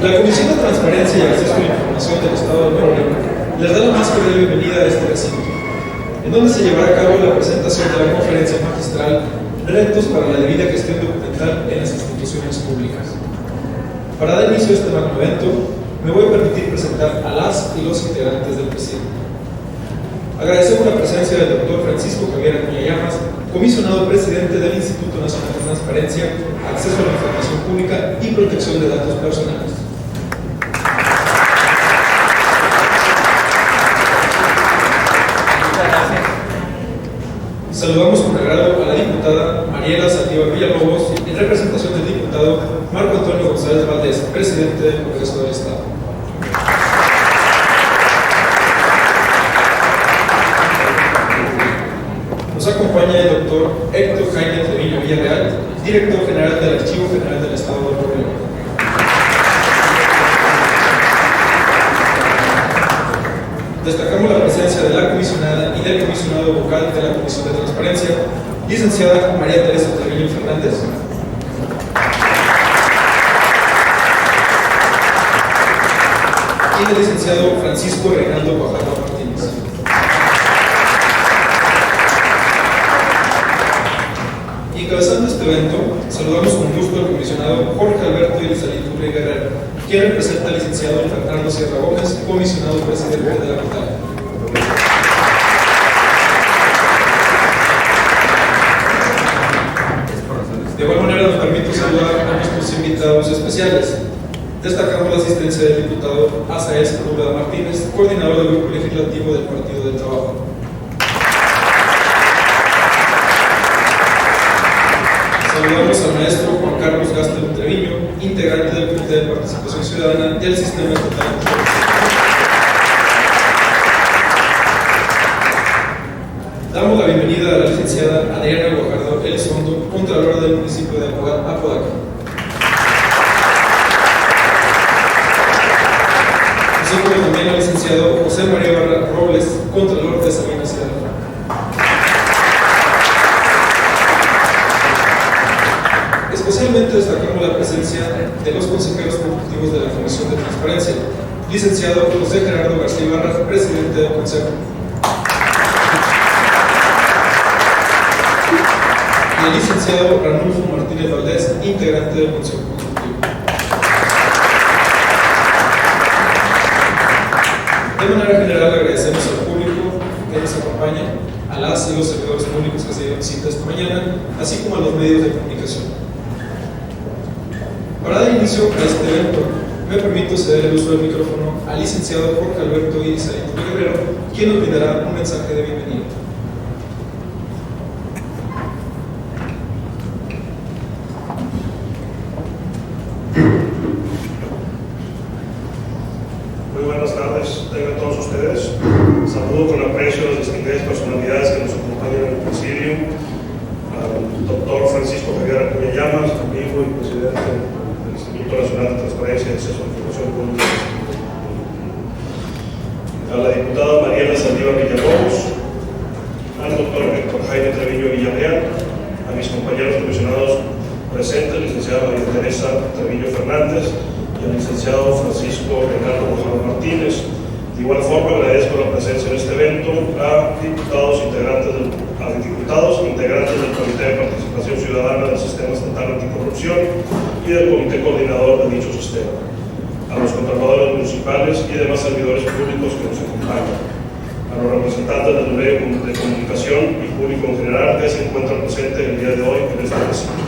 La Comisión de Transparencia y Acceso a la Información del Estado de Nuevo León les da la más cordial bienvenida a este recinto, en donde se llevará a cabo la presentación de la conferencia magistral Retos para la debida gestión documental en las instituciones públicas. Para dar inicio a este magno evento, me voy a permitir presentar a las y los integrantes del presidio. Agradecemos la presencia del doctor Francisco Javier Acuña Llamas, comisionado presidente del Instituto Nacional de Transparencia, Acceso a la Información Pública y Protección de Datos Personales. Saludamos con agrado a la diputada Mariela Saldívar Villalobos, en representación del diputado Marco Antonio González Valdés, presidente del Congreso del Estado. Nos acompaña el doctor Héctor Jaime Treviño Villarreal, director general del Archivo General del Estado de Nuevo León. Destacamos la presencia de la comisionada y del comisionado vocal de la Comisión de Transparencia, licenciada María Teresa Treviño Fernández. Y el licenciado Francisco Reinaldo Guajardo Martínez. Y encabezando este evento, saludamos con gusto al comisionado Jorge Alberto Elizaliturri Guerrero, quien representa al licenciado Fernando Sierra Gómez, comisionado presidente de la Junta. De igual manera nos permite saludar a nuestros invitados especiales. Destacamos la asistencia del diputado Asael Sepúlveda Martínez, coordinador del Grupo Legislativo del Partido del Trabajo. Saludamos al maestro Juan Carlos Gastelum Treviño, integrante del Comité de Participación Ciudadana del Sistema Estatal. Damos la bienvenida a la licenciada Adriana Guajardo Elizondo, contralora del municipio de Apodaca. Así como también al licenciado José María Barra Robles, contralor de Sabinas Hidalgo. Especialmente destacamos la presencia de los consejeros consultivos de la Comisión de Transparencia, licenciado José Gerardo García Ibarra, presidente del Consejo, y el licenciado Ranulfo Martínez Valdés, integrante del Consejo Consultivo. De manera general, agradecemos al público que nos acompaña, a las y los servidores públicos que se dieron cita esta mañana, así como a los medios de comunicación. Para dar inicio a este evento, me permito ceder el uso del micrófono al licenciado Jorge Alberto Elizaliturri Guerrero, quien nos brindará un mensaje de bienvenida. Muy buenas tardes, tengan todos ustedes. Saludo con aprecio a las distinguidas personalidades que nos acompañan en el presidio, al doctor Francisco Javier Acuña Llamas, amigo y presidente del Instituto Nacional de Transparencia y Acceso a la Información Pública, a la diputada Mariela Saldívar Villalobos, al doctor Héctor Jaime Treviño Villarreal, a mis compañeros comisionados presentes, licenciada María Teresa Treviño Fernández y al licenciado Francisco Reinaldo Guajardo Martínez. De igual forma, agradezco la presencia en este evento a diputados integrantes del Comité de Participación Ciudadana del Sistema Estatal Anticorrupción y del Comité Coordinador de dicho sistema, a los contralores municipales y demás servidores públicos que nos acompañan, a los representantes del medio de comunicación y público en general que se encuentran presentes el día de hoy en este recinto.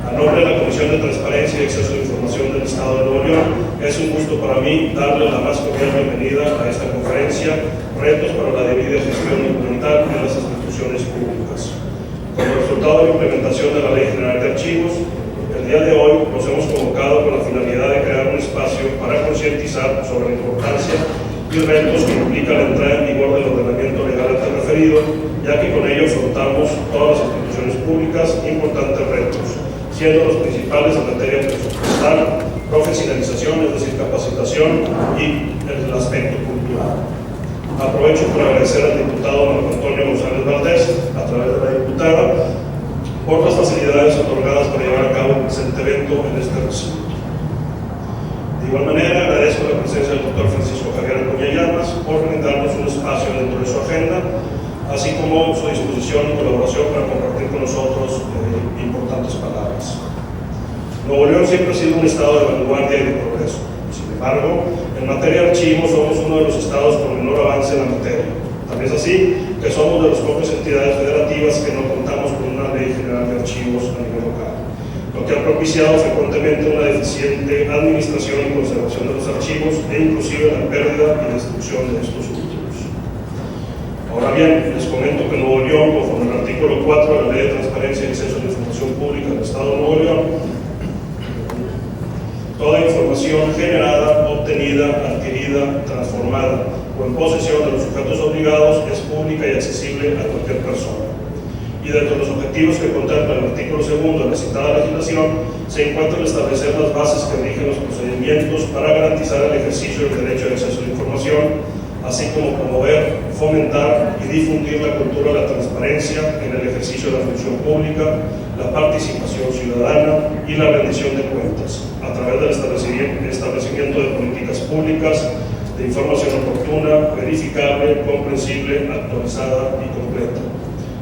A nombre de la Comisión de Transparencia y Acceso a la Información del Estado de Nuevo León, es un gusto para mí darle la más cordial bienvenida a esta conferencia, Retos para la debida gestión documental en las instituciones públicas. Como resultado de la implementación de la Ley General de Archivos, el día de hoy nos hemos convocado con la finalidad de crear un espacio para concientizar sobre la importancia y retos que implica la entrada en vigor del ordenamiento legal antes referido, ya que con ello afrontamos todas las instituciones públicas importantes retos, siendo los principales en materia presupuestal, profesionalización, es decir, capacitación y el aspecto cultural. Aprovecho por agradecer al diputado Marco Antonio González Valdés, a través de la diputada, por las facilidades otorgadas para llevar a cabo el presente evento en este recinto. De igual manera, agradezco la presencia del doctor Francisco Javier Acuña Llamas por brindarnos un espacio dentro de su agenda, así como su disposición y colaboración para compartir con nosotros importantes palabras. Nuevo León siempre ha sido un estado de vanguardia y de progreso. Sin embargo, en materia de archivos somos uno de los estados con menor avance en la materia. Tal es así que somos de las pocas entidades federativas que no contamos con una ley general de archivos a nivel local, lo que ha propiciado frecuentemente una deficiente administración y conservación de los archivos e inclusive la pérdida y destrucción de estos últimos. Ahora bien, les comento que Nuevo León, conforme al artículo 4 de la Ley de Transparencia y Acceso a la Información Pública del Estado de Nuevo León, toda información generada, obtenida, adquirida, transformada o en posesión de los sujetos obligados es pública y accesible a cualquier persona. Y dentro de los objetivos que contempla el artículo 2 de la citada legislación se encuentra el establecer las bases que rigen los procedimientos para garantizar el ejercicio del derecho de acceso a la información, así como promover, fomentar y difundir la cultura de la transparencia en el ejercicio de la función pública, la participación ciudadana y la rendición de cuentas, a través del establecimiento de políticas públicas, de información oportuna, verificable, comprensible, actualizada y completa.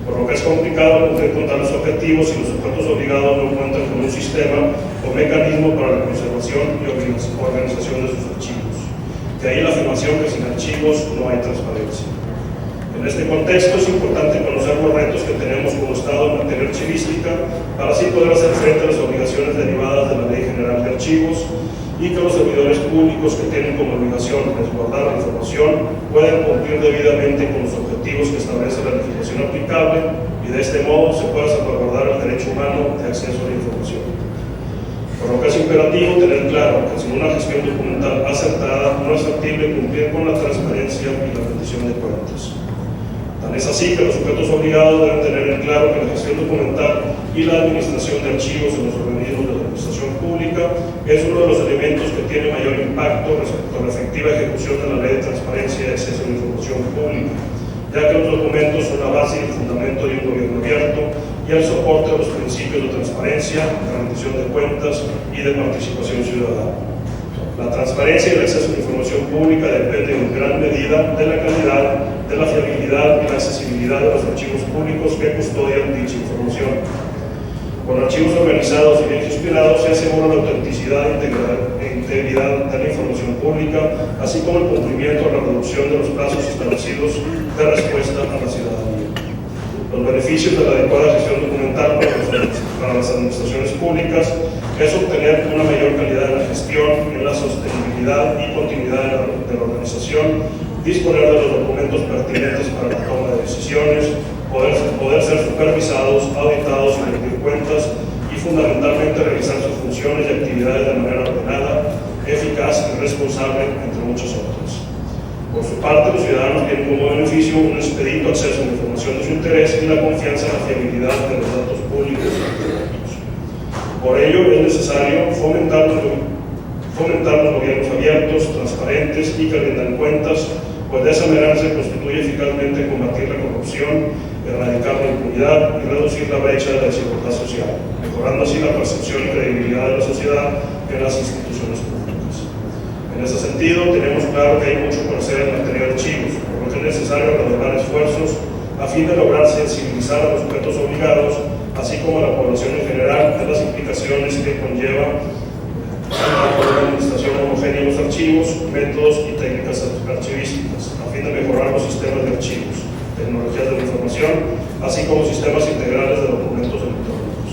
Por lo que es complicado cumplir con tales objetivos si los sujetos obligados no cuentan con un sistema o mecanismo para la conservación y organización de sus archivos. De ahí la afirmación que sin archivos no hay transparencia. En este contexto es importante conocer los retos que tenemos como Estado en materia archivística para así poder hacer frente a las obligaciones derivadas de la Ley General de Archivos y que los servidores públicos que tienen como obligación resguardar la información puedan cumplir debidamente con los objetivos que establece la legislación aplicable y de este modo se pueda salvaguardar el derecho humano de acceso a la información. Por lo que es imperativo tener claro que sin una gestión documental acertada no es factible cumplir con la transparencia y la rendición de cuentas. Tan es así que los sujetos obligados deben tener en claro que la gestión documental y la administración de archivos en los organismos de la administración pública es uno de los elementos que tiene mayor impacto respecto a la efectiva ejecución de la Ley de Transparencia y Acceso a la Información Pública, ya que los documentos son la base y el fundamento de un gobierno abierto y el soporte de los principios de transparencia, de rendición de cuentas y de participación ciudadana. La transparencia y el acceso a la información pública dependen en gran medida de la calidad, de la fiabilidad y la accesibilidad de los archivos públicos que custodian dicha información. Con archivos organizados y bien gestionados se asegura la autenticidad e integridad de la información pública, así como el cumplimiento o la reducción de los plazos establecidos de respuesta a la ciudadanía. Los beneficios de la adecuada gestión documental para las administraciones públicas es obtener una mayor calidad en la gestión, en la sostenibilidad y continuidad de la organización, disponer de los documentos pertinentes para la toma de decisiones, poder ser supervisados, auditados y rendir cuentas y fundamentalmente realizar sus funciones y actividades de manera ordenada, eficaz y responsable, entre muchas otras. Por su parte, los ciudadanos tienen como beneficio un expedito acceso a la información de su interés y la confianza en la fiabilidad de los datos públicos y públicos. Por ello, es necesario fomentar los gobiernos abiertos, transparentes y que rindan cuentas, pues de esa manera se constituye eficazmente combatir la corrupción, erradicar la impunidad y reducir la brecha de la desigualdad social, mejorando así la percepción y credibilidad de la sociedad en las instituciones públicas. En ese sentido, tenemos claro que hay mucho por hacer en materia de archivos, por lo que es necesario redoblar esfuerzos a fin de lograr sensibilizar a los sujetos obligados, así como a la población en general, de las implicaciones que conlleva la administración homogénea de los archivos, métodos y técnicas archivísticas, a fin de mejorar los sistemas de archivos, tecnologías de la información, así como sistemas integrales de documentos electrónicos.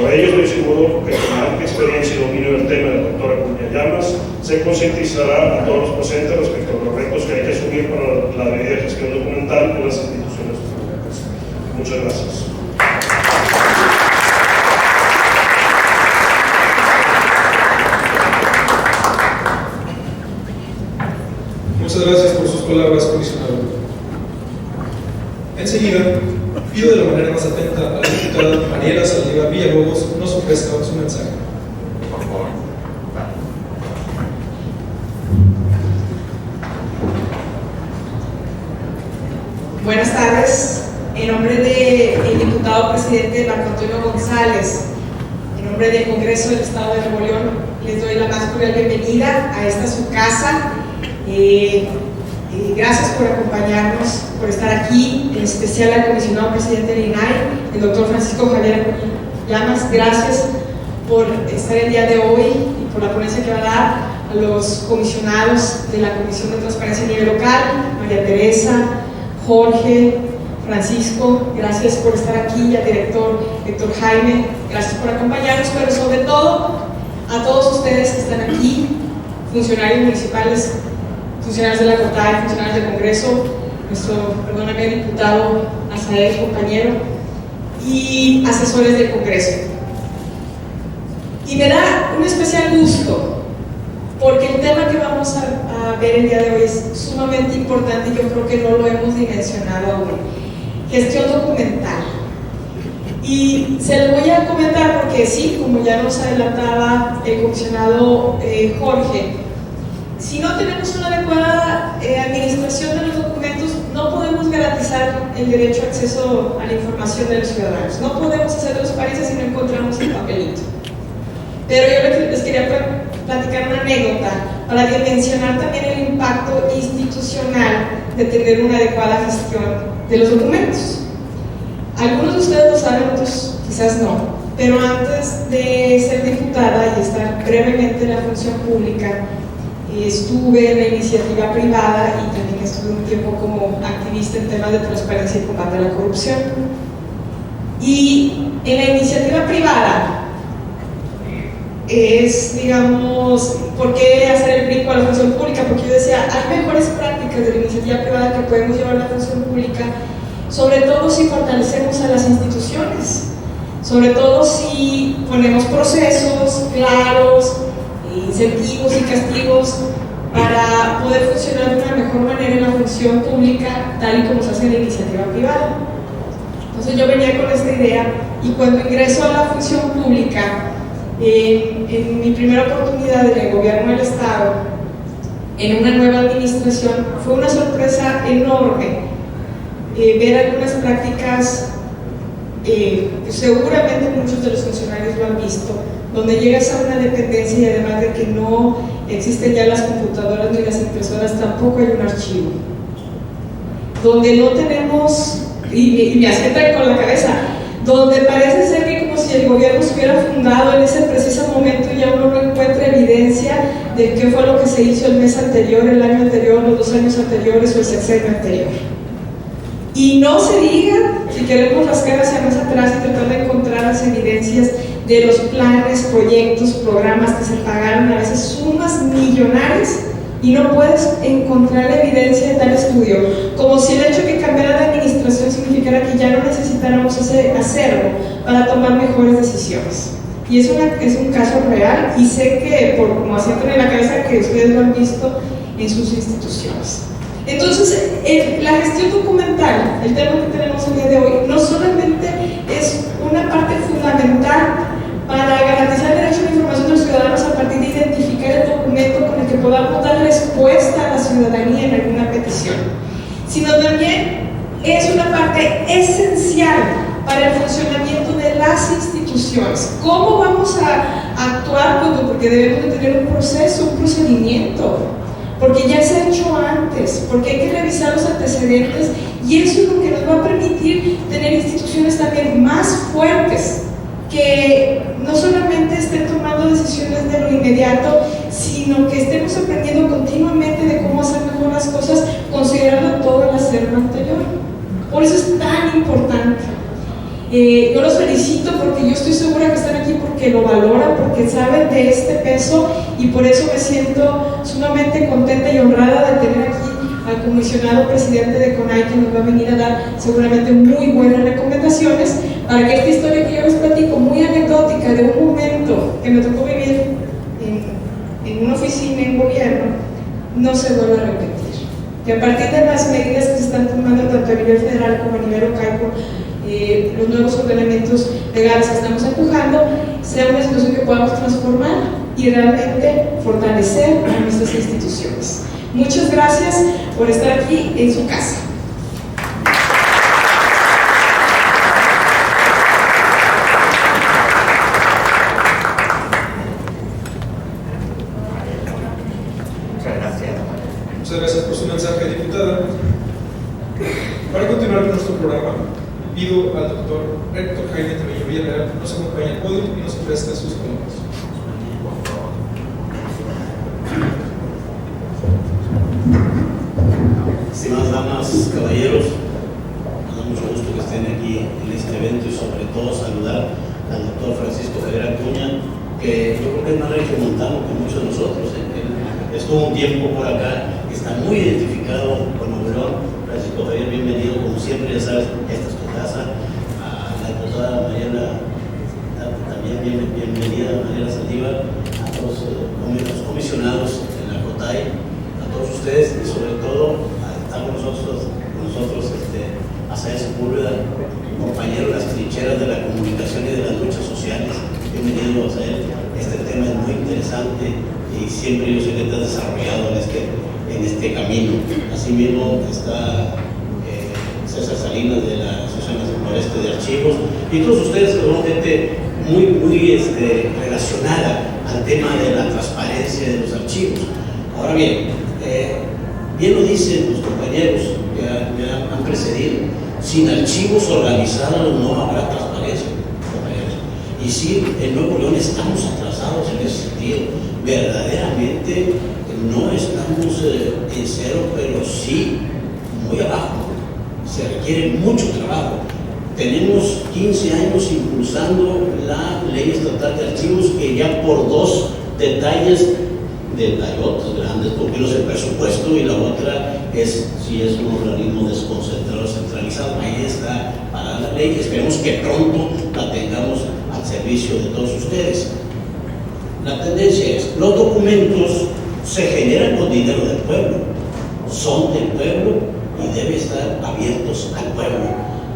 Por ello, estoy seguro que con la amplia experiencia y dominio del tema del doctor Acuña Llamas, se concientizará a todos los presentes respecto a los retos que hay que asumir para la debida gestión documental en las instituciones públicas. Muchas gracias. Muchas gracias por sus palabras, comisionado. Enseguida, pido de la manera más atenta a la diputada Mariela Saldívar Villalobos nos ofrezca su mensaje. Por favor. Buenas tardes. En nombre del diputado presidente Marco Antonio González, en nombre del Congreso del Estado de Nuevo León, les doy la más cordial bienvenida a esta su casa. Gracias por acompañarnos, por estar aquí, en especial al comisionado presidente del INAI, el doctor Francisco Javier Llamas. Gracias por estar el día de hoy y por la ponencia que va a dar, a los comisionados de la Comisión de Transparencia a nivel local, María Teresa, Jorge, Francisco, gracias por estar aquí, y al director Héctor Jaime, gracias por acompañarnos, pero sobre todo a todos ustedes que están aquí, funcionarios municipales, funcionarios de la COTAI, funcionarios del Congreso, nuestro, perdóname, diputado Azael, compañero, y asesores del Congreso. Y me da un especial gusto, porque el tema que vamos a ver el día de hoy es sumamente importante y yo creo que no lo hemos dimensionado aún. Gestión documental. Y se lo voy a comentar porque sí, como ya nos adelantaba el comisionado Jorge, si no tenemos una adecuada administración de los documentos, no podemos garantizar el derecho a acceso a la información de los ciudadanos. No podemos hacer transparencia si no encontramos el papelito. Pero yo les quería platicar una anécdota para dimensionar también el impacto institucional de tener una adecuada gestión de los documentos. Algunos de ustedes lo saben, otros quizás no, pero antes de ser diputada y estar brevemente en la función pública, estuve en la iniciativa privada y también estuve un tiempo como activista en temas de transparencia y combate a la corrupción. Y en la iniciativa privada es, digamos, ¿por qué hacer el brinco a la función pública? Porque yo decía, hay mejores prácticas de la iniciativa privada que podemos llevar a la función pública, sobre todo si fortalecemos a las instituciones, sobre todo si ponemos procesos claros, incentivos y castigos para poder funcionar de una mejor manera en la función pública, tal y como se hace en la iniciativa privada. Entonces yo venía con esta idea y cuando ingreso a la función pública, en mi primera oportunidad en el gobierno del estado, en una nueva administración, fue una sorpresa enorme ver algunas prácticas, seguramente muchos de los funcionarios lo han visto, donde llegas a una dependencia y además de que no existen ya las computadoras ni las impresoras, tampoco hay un archivo, donde no tenemos, y me asienta con la cabeza, donde parece ser que como si el gobierno se hubiera fundado en ese preciso momento y ya uno no encuentra evidencia de qué fue lo que se hizo el mes anterior, el año anterior, los 2 años anteriores o el sexenio anterior. Y no se diga, si queremos rascar hacia más atrás y tratar de encontrar las evidencias de los planes, proyectos, programas que se pagaron a veces sumas millonarias y no puedes encontrar la evidencia de tal estudio, como si el hecho de que cambiara de administración significara que ya no necesitáramos hacerlo para tomar mejores decisiones. Y es un caso real y sé que, por como asientan en la cabeza, que ustedes lo han visto en sus instituciones. Entonces, la gestión documental, el tema que tenemos el día de hoy, no solamente es una parte fundamental para garantizar el derecho a la información de los ciudadanos a partir de identificar el documento con el que podamos dar respuesta a la ciudadanía en alguna petición, sino también es una parte esencial para el funcionamiento de las instituciones. ¿Cómo vamos a actuar? Porque debemos de tener un proceso, un procedimiento, porque ya se ha hecho antes, porque hay que revisar los antecedentes y eso es lo que nos va a permitir tener instituciones también más fuertes, que no solamente estén tomando decisiones de lo inmediato, sino que estemos aprendiendo continuamente de cómo hacer mejor las cosas, considerando todo el acervo anterior. Por eso es tan importante. Yo los felicito porque yo estoy segura que están aquí porque lo valoran, porque saben de este peso y por eso me siento sumamente contenta y honrada de tener aquí al comisionado presidente de CONAI, que nos va a venir a dar seguramente muy buenas recomendaciones para que esta historia que yo les platico, muy anecdótica, de un momento que me tocó vivir en una oficina en gobierno, no se vuelva a repetir. Que a partir de las medidas que se están tomando tanto a nivel federal como a nivel local, los nuevos ordenamientos legales que estamos empujando, sea una situación que podamos transformar y realmente fortalecer a nuestras instituciones. Muchas gracias por estar aquí en su casa. Muchas gracias por su mensaje, diputada. Para continuar con nuestro programa, pido al doctor Héctor Jaime Treviño Villarreal nos acompañe al podio y nos ofrezca sus palabras. Estimadas damas, caballeros, nos da mucho gusto que estén aquí en este evento y sobre todo saludar al doctor Francisco Javier Acuña, que yo creo que es más regiomontano que muchos de nosotros. Él estuvo un tiempo por acá, está muy identificado con Nuevo León. Francisco Javier, bienvenido, como siempre, ya sabes, esta es tu casa. A la diputada Mariela, también bienvenida, Mariela Saldívar, a todos los comisionados en la COTAI, a todos ustedes y sobre todo está con nosotros Azael Sepúlveda, compañero de las trincheras de la comunicación y de las luchas sociales. Bienvenido, Azael. Este tema es muy interesante y siempre yo sé que te has desarrollado en este camino. Asimismo está César Salinas de la Asociación Noroeste de Archivos y todos ustedes que son gente muy relacionada al tema de la transparencia de los archivos. Ahora bien, bien lo dicen los compañeros que me han precedido, sin archivos organizados no habrá transparencia, compañeros. Y sí, en Nuevo León estamos atrasados en ese sentido. Verdaderamente no estamos en cero, pero sí muy abajo. Se requiere mucho trabajo. Tenemos 15 años impulsando la Ley Estatal de Archivos que ya por dos detallotas grandes, porque uno es el presupuesto y la otra es si es un organismo desconcentrado, centralizado. Ahí está para la ley. Esperemos que pronto la tengamos al servicio de todos ustedes. La tendencia es, los documentos se generan con dinero del pueblo, son del pueblo y deben estar abiertos al pueblo.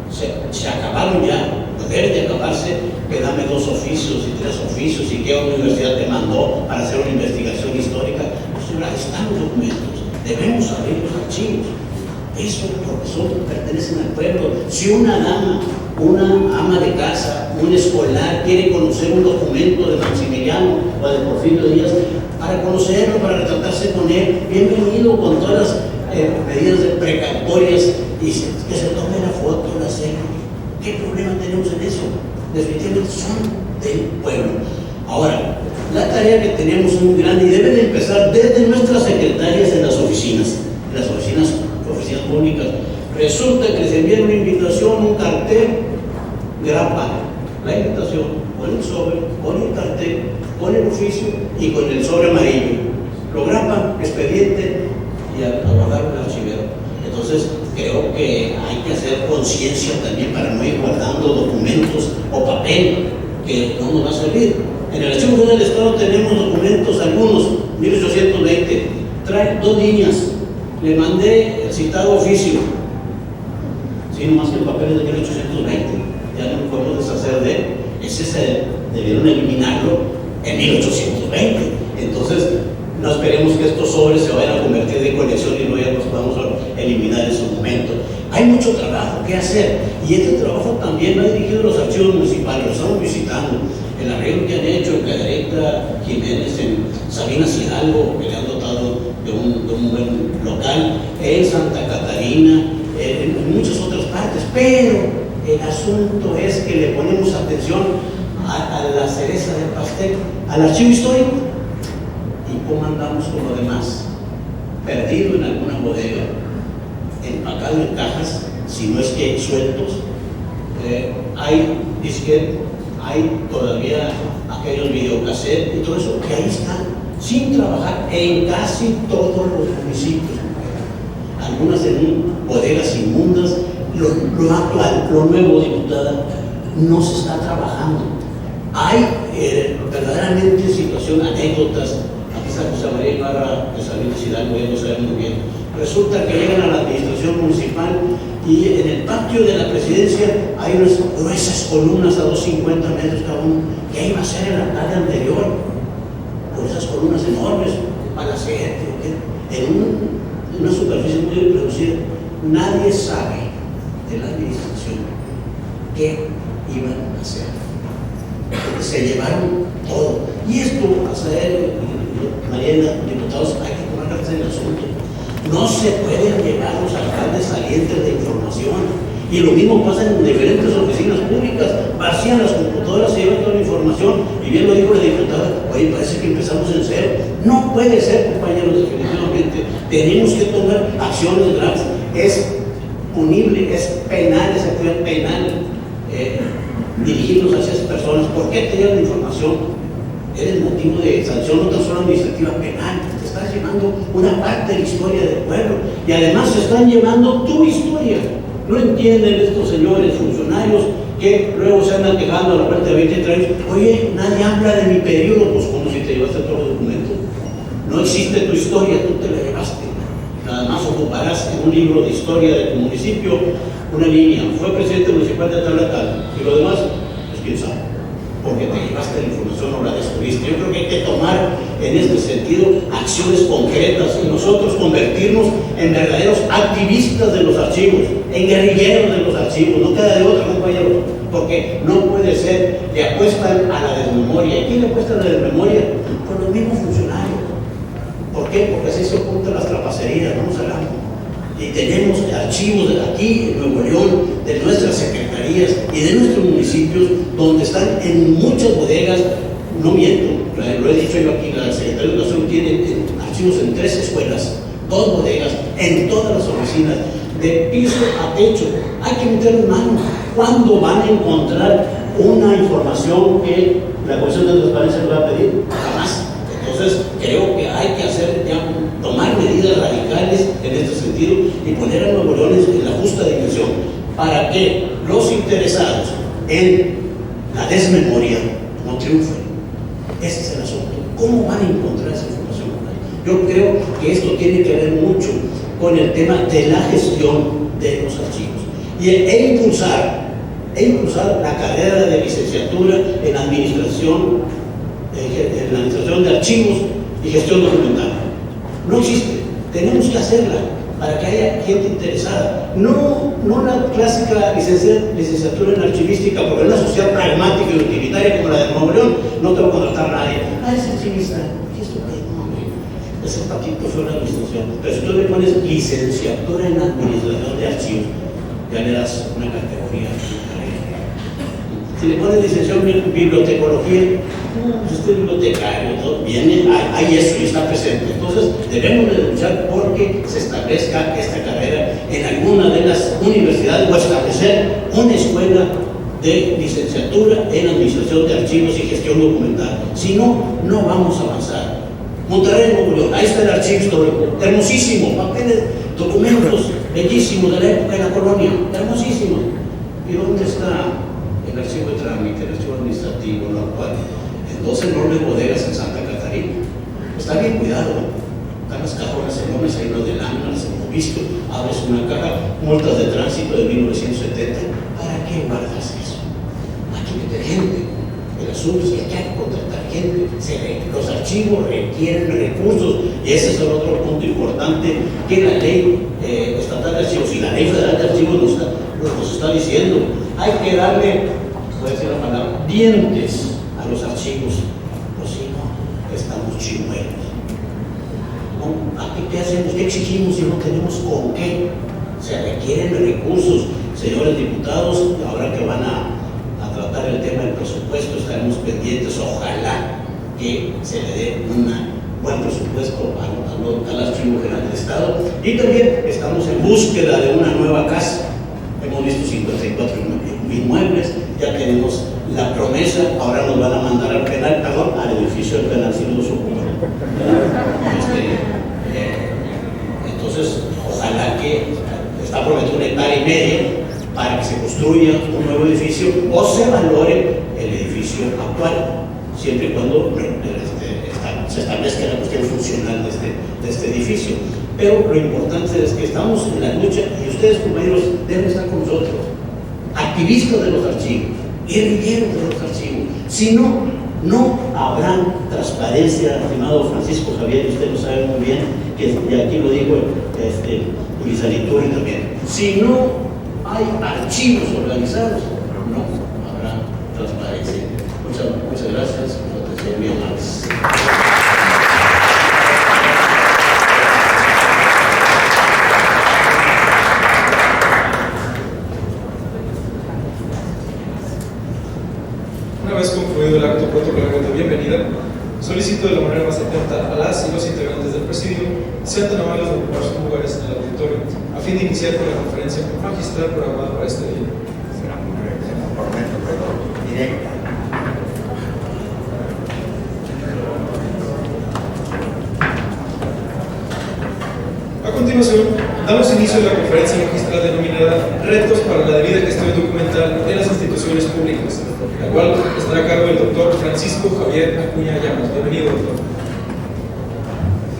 Se acabaron ya, deben de acabarse, que dame 2 oficios y 3 oficios y qué universidad te mandó para hacer una investigación histórica. Pues ahora están los documentos, debemos abrir los archivos. Eso porque pertenecen al pueblo. Si una dama, una ama de casa, un escolar quiere conocer un documento de Maximiliano o de Porfirio Díaz, para conocerlo, para retratarse con él, bienvenido con todas las medidas precautorias y que se tome la foto, la selfie. ¿Qué problema tenemos en eso? Definitivamente son del pueblo. Ahora, la tarea que tenemos es muy grande y debe de empezar desde nuestras secretarias en las oficinas públicas. Resulta que se envía una invitación, un cartel, grapa la invitación con el sobre, con el cartel, con el oficio y con el sobre amarillo. Lo grapan, expediente y a guardarlo en el archivero. Entonces, creo que hay que hacer conciencia también para no ir guardando documentos o papel que no nos va a servir. En el Archivo General del Estado tenemos documentos, algunos, 1820, trae 2 líneas. Le mandé el citado oficio, sí, nomás que el papel es de 1820, ya no podemos deshacer de él. Ese debieron eliminarlo en 1820. Entonces, no esperemos que estos sobres se vayan a convertir de colección y luego ya los podamos eliminar en su momento. Hay mucho trabajo que hacer y este trabajo también va dirigido a los archivos municipales, los estamos visitando. El arreglo que han hecho en Cadereyta Jiménez, en Sabinas Hidalgo, que le han dotado de un buen local, en Santa Catarina, en muchas otras partes, pero el asunto es que le ponemos atención a la cereza del pastel, al archivo histórico. ¿Y cómo andamos con lo demás? Perdido en alguna bodega, empacado en cajas, si no es que sueltos. Hay disquete, hay todavía aquellos videocassettes y todo eso que ahí están, sin trabajar en casi todos los municipios. Algunas en bodegas inmundas. Lo actual, lo nuevo, diputada, no se está trabajando. Hay verdaderamente situación, anécdotas. Aquí está José María Ibarra de Sabinas Hidalgo, ya lo saben muy bien. Resulta que llegan a la administración municipal y en el patio de la presidencia hay unas gruesas columnas a 250 metros cada uno. ¿Qué iba a hacer el alcalde anterior? Con esas columnas enormes, palacete, en una superficie muy reducida. Nadie sabe de la administración qué iban a hacer. Se llevaron todo. Y esto, Azael, Mariela, diputados, hay que tomar cartas en el asunto. No se pueden llevar los alcaldes salientes de información. Y lo mismo pasa en diferentes oficinas públicas, vacían las computadoras, se llevan toda la información, y bien lo dijo la diputada, oye, parece que empezamos en cero. No puede ser, compañeros, definitivamente. Tenemos que tomar acciones graves. Es punible, es penal, es actividad penal dirigirnos hacia esas personas. ¿Por qué te llevan la información? Eres motivo de sanción, no tan solo administrativa, penal. Te estás llevando una parte de la historia del pueblo, y además se están llevando tu historia. No entienden estos señores funcionarios que luego se andan quejando a la puerta de 20 años. Oye, nadie habla de mi periodo, pues como si te llevaste todos los documentos. No existe tu historia, tú te la llevaste. Nada más ocuparás en un libro de historia de tu municipio una línea. Fue presidente municipal de tal, y lo demás, pues quién sabe. Porque te llevaste la información o la destruiste. Yo creo que hay que tomar en este sentido acciones concretas y nosotros convertirnos en verdaderos activistas de los archivos, en guerrilleros de los archivos. No queda de otra, compañeros, porque no puede ser que apuestan a la desmemoria. ¿Y quién le apuesta a la desmemoria? Pues los mismos funcionarios. ¿Por qué? Porque así se ocultan las trapacerías, vamos hablando. Y tenemos archivos de aquí, en Nuevo León, de nuestras secretarías y de nuestros municipios, donde están en muchas bodegas. No miento, lo he dicho yo aquí, la Secretaría de Educación tiene archivos en 3 escuelas, 2 bodegas, en todas las oficinas, de piso a techo. Hay que meter mano. ¿Cuándo van a encontrar una información que la Comisión de Transparencia les va a pedir? Jamás. Entonces, creo que hay que tomar medidas radicales en este sentido y poner a Nuevo León en la justa dimensión para que los interesados en la desmemoria no triunfen. Ese es el asunto. ¿Cómo van a encontrar esa información? Yo creo que esto tiene que ver mucho con el tema de la gestión de los archivos e impulsar la carrera de licenciatura en administración de archivos y gestión documental. No existe, tenemos que hacerla para que haya gente interesada. No la clásica licenciatura en archivística, porque es una sociedad pragmática y utilitaria como la de Nuevo León, no te va a contratar nadie. Es archivista. ¿Qué es lo que no? Ese patito fue una administración. Pero si tú le pones licenciatura en administración de archivos, ya le das una categoría. Si le pones licenciatura en bibliotecología, pues este bibliotecario, ¿no? Viene, hay eso y está presente. Entonces, debemos de luchar porque se establezca esta carrera en alguna de las universidades o establecer una escuela de licenciatura en administración de archivos y gestión documental. Si no, no vamos a avanzar. Monterrey, Nuevo León, ahí está el archivo histórico, hermosísimo, papeles, documentos bellísimos de la época de la colonia, hermosísimos. ¿Y dónde está el archivo de trámite, el archivo administrativo, lo cual? En 2 enormes bodegas en Santa Catarina. Está bien cuidado. Están las cajonas enormes ahí, los de láminas, las hemos visto. Abres una caja, multas de tránsito de 1970. ¿Para qué guardas eso? Hay que meter gente. El asunto es que hay que contratar gente. Los archivos requieren recursos. Y ese es el otro punto importante que la ley estatal de archivos y la ley federal de archivos nos está diciendo. Hay que darle, voy a decir la palabra, dientes a los archivos, pues si no, estamos chimuelos. ¿Qué hacemos? ¿Qué exigimos si no tenemos con qué? Se requieren recursos. Señores diputados, ahora que van a tratar el tema del presupuesto, estaremos pendientes, ojalá que se le dé un buen presupuesto al Archivo General del Estado. Y también estamos en búsqueda de una nueva casa. Hemos visto 54 inmuebles, ya tenemos la promesa, ahora nos van a mandar al edificio del penal si no nos ocupan. Entonces, ojalá que está prometido 1,5 hectáreas para que se construya un nuevo edificio o se valore el edificio actual, siempre y cuando se establezca la cuestión funcional de este edificio. Pero lo importante es que estamos en la lucha y ustedes, compañeros, deben estar con nosotros, activistas de los archivos, guerrilleros de los archivos. Si no, no habrá transparencia, estimado Francisco Javier, usted lo sabe muy bien, y aquí lo digo Luis Alituri también. Si no hay archivos organizados, no habrá transparencia. Muchas gracias por su atención, muy amables. de la manera más atenta a las y los integrantes del presidio, sean tan amables de ocupar sus lugares en el auditorio, a fin de iniciar con la conferencia magistral programada para este día. A continuación, damos inicio a la conferencia magistral denominada Retos para la debida gestión documental en las instituciones públicas, la cual estará a cargo del doctor Francisco Javier Acuña Llamas. Bienvenido, doctor.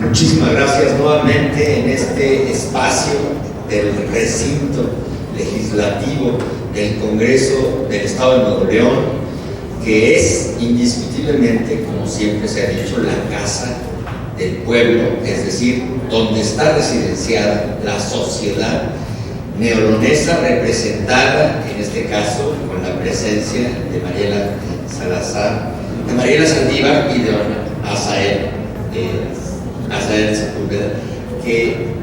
Muchísimas gracias nuevamente en este espacio del recinto legislativo del Congreso del Estado de Nuevo León, que es indiscutiblemente, como siempre se ha dicho, la casa del pueblo, es decir, donde está residenciada la sociedad neolonesa, representada en este caso con la presencia de Mariela Salazar, de Mariela Saldívar y de Azael Sepúlveda, que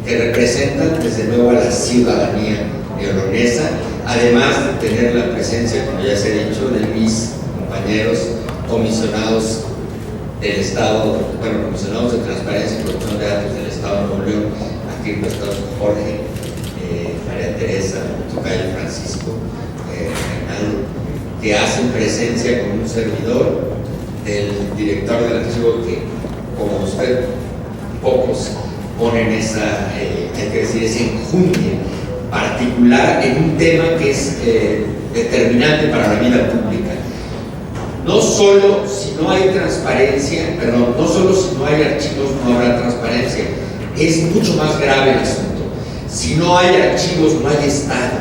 representan desde luego a la ciudadanía neolonesa, además de tener la presencia, como ya se ha dicho, de mis compañeros comisionados del Estado, comisionados de Transparencia y Protección de Datos del Estado de Nuevo León, aquí está Jorge, María Teresa, tocayo Francisco, Reinaldo, que hacen presencia con un servidor, del director del archivo, que como usted, pocos ponen esa, hay que decir, ese enjundia particular en un tema que es determinante para la vida pública. No solo si no hay transparencia, no solo si no hay archivos no habrá transparencia, es mucho más grave el asunto. Si no hay archivos no hay Estado,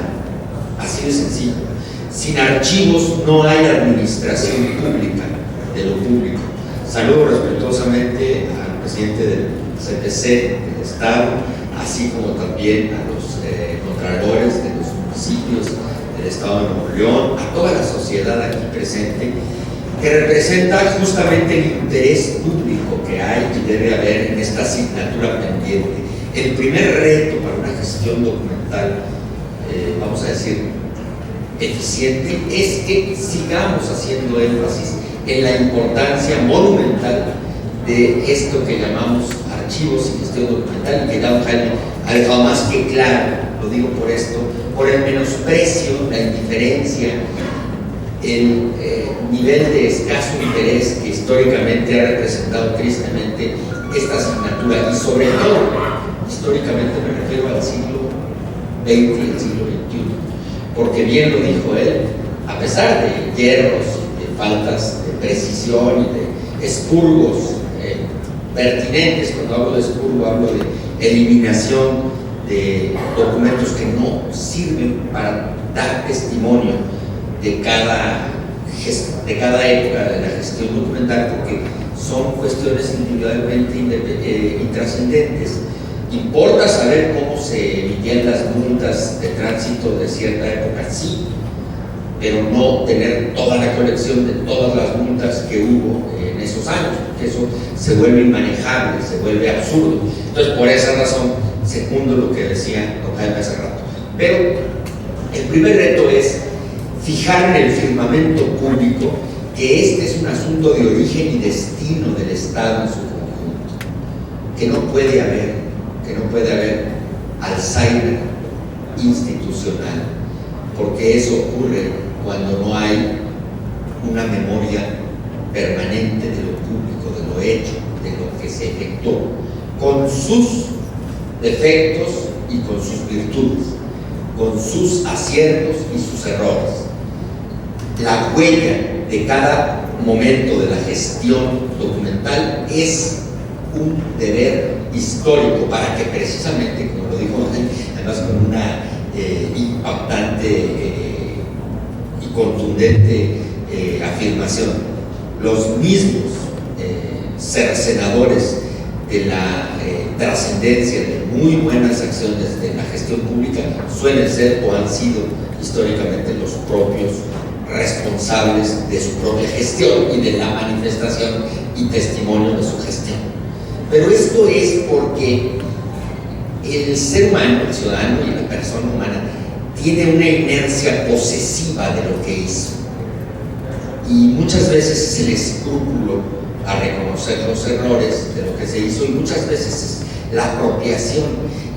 así de sencillo. Sin archivos no hay administración pública de lo público. Saludo respetuosamente al presidente del CPC del Estado, así como también a los contralores de los municipios del Estado de Nuevo León, a toda la sociedad aquí presente, que representa justamente el interés público que hay y debe haber en esta asignatura pendiente. El primer reto para una gestión documental, vamos a decir, eficiente, es que sigamos haciendo énfasis en la importancia monumental de esto que llamamos archivos y gestión documental, y que Don Jaime ha dejado más que claro, lo digo por esto, por el menosprecio, la indiferencia, el nivel de escaso interés que históricamente ha representado tristemente esta asignatura, y sobre todo, históricamente me refiero al siglo XX y al siglo XXI, porque bien lo dijo él, a pesar de hierros, de faltas de precisión y de expurgos pertinentes, cuando hablo de expurgo hablo de eliminación de documentos que no sirven para dar testimonio de cada época de la gestión documental, porque son cuestiones individualmente intrascendentes. ¿Importa saber cómo se emitían las multas de tránsito de cierta época? Sí, pero no tener toda la colección de todas las multas que hubo en esos años, porque eso se vuelve inmanejable, se vuelve absurdo. Entonces, por esa razón, secundo lo que decía don Jaime hace rato. Pero el primer reto es fijar en el firmamento público que este es un asunto de origen y destino del Estado en su conjunto, que no puede haber Alzheimer institucional, porque eso ocurre cuando no hay una memoria permanente de lo público, de lo hecho, de lo que se efectuó, con sus defectos y con sus virtudes, con sus aciertos y sus errores. La huella de cada momento de la gestión documental es un deber histórico para que precisamente, como lo dijo además con una impactante y contundente afirmación, los mismos cercenadores de la trascendencia de muy buenas acciones de la gestión pública suelen ser o han sido históricamente los propios responsables de su propia gestión y de la manifestación y testimonio de su gestión. Pero esto es porque el ser humano, el ciudadano y la persona humana tiene una inercia posesiva de lo que hizo, y muchas veces es el escrúpulo a reconocer los errores de lo que se hizo, y muchas veces es la apropiación,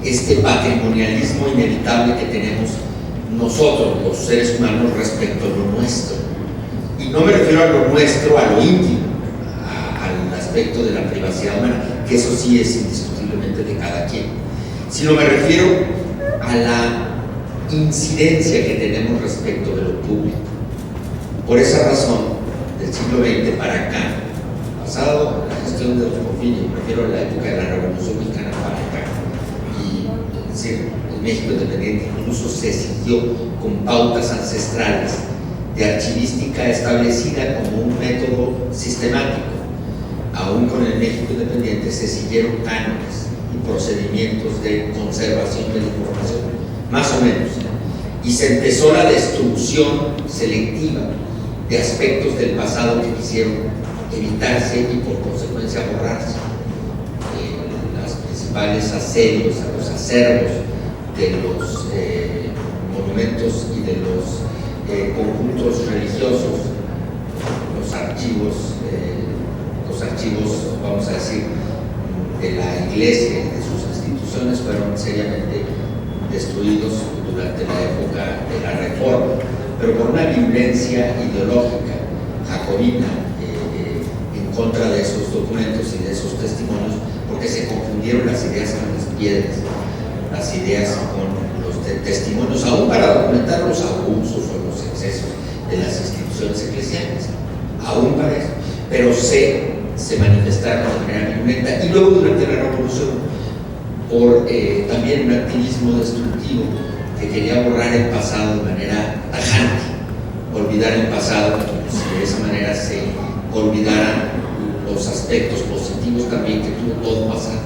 este patrimonialismo inevitable que tenemos nosotros, los seres humanos, respecto a lo nuestro. Y no me refiero a lo nuestro, a lo íntimo, al aspecto de la privacidad humana, que eso sí es indiscutiblemente de cada quien, sino me refiero a la incidencia que tenemos respecto de lo público. Por esa razón, del siglo XX para acá, pasado la gestión de los Porfirios, me refiero a la época de la Revolución Mexicana para acá, y es decir, el México independiente incluso se siguió con pautas ancestrales de archivística establecida como un método sistemático. Aún con el México independiente se siguieron cánones y procedimientos de conservación de la información, más o menos, y se empezó la destrucción selectiva de aspectos del pasado que quisieron evitarse y por consecuencia borrarse. Los principales asedios a los acervos de los monumentos y de los conjuntos religiosos, los archivos, vamos a decir, de la Iglesia y de sus instituciones fueron seriamente destruidos durante la época de la Reforma, pero por una violencia ideológica jacobina en contra de esos documentos y de esos testimonios, porque se confundieron las ideas con las piedras, las ideas con los testimonios, aún para documentar los abusos o los excesos de las instituciones eclesiásticas, aún para eso, pero se manifestaron de manera violenta. Y luego durante la Revolución, por también un activismo destructivo que quería borrar el pasado de manera tajante, olvidar el pasado, como si de esa manera se olvidaran los aspectos positivos también que tuvo todo pasado.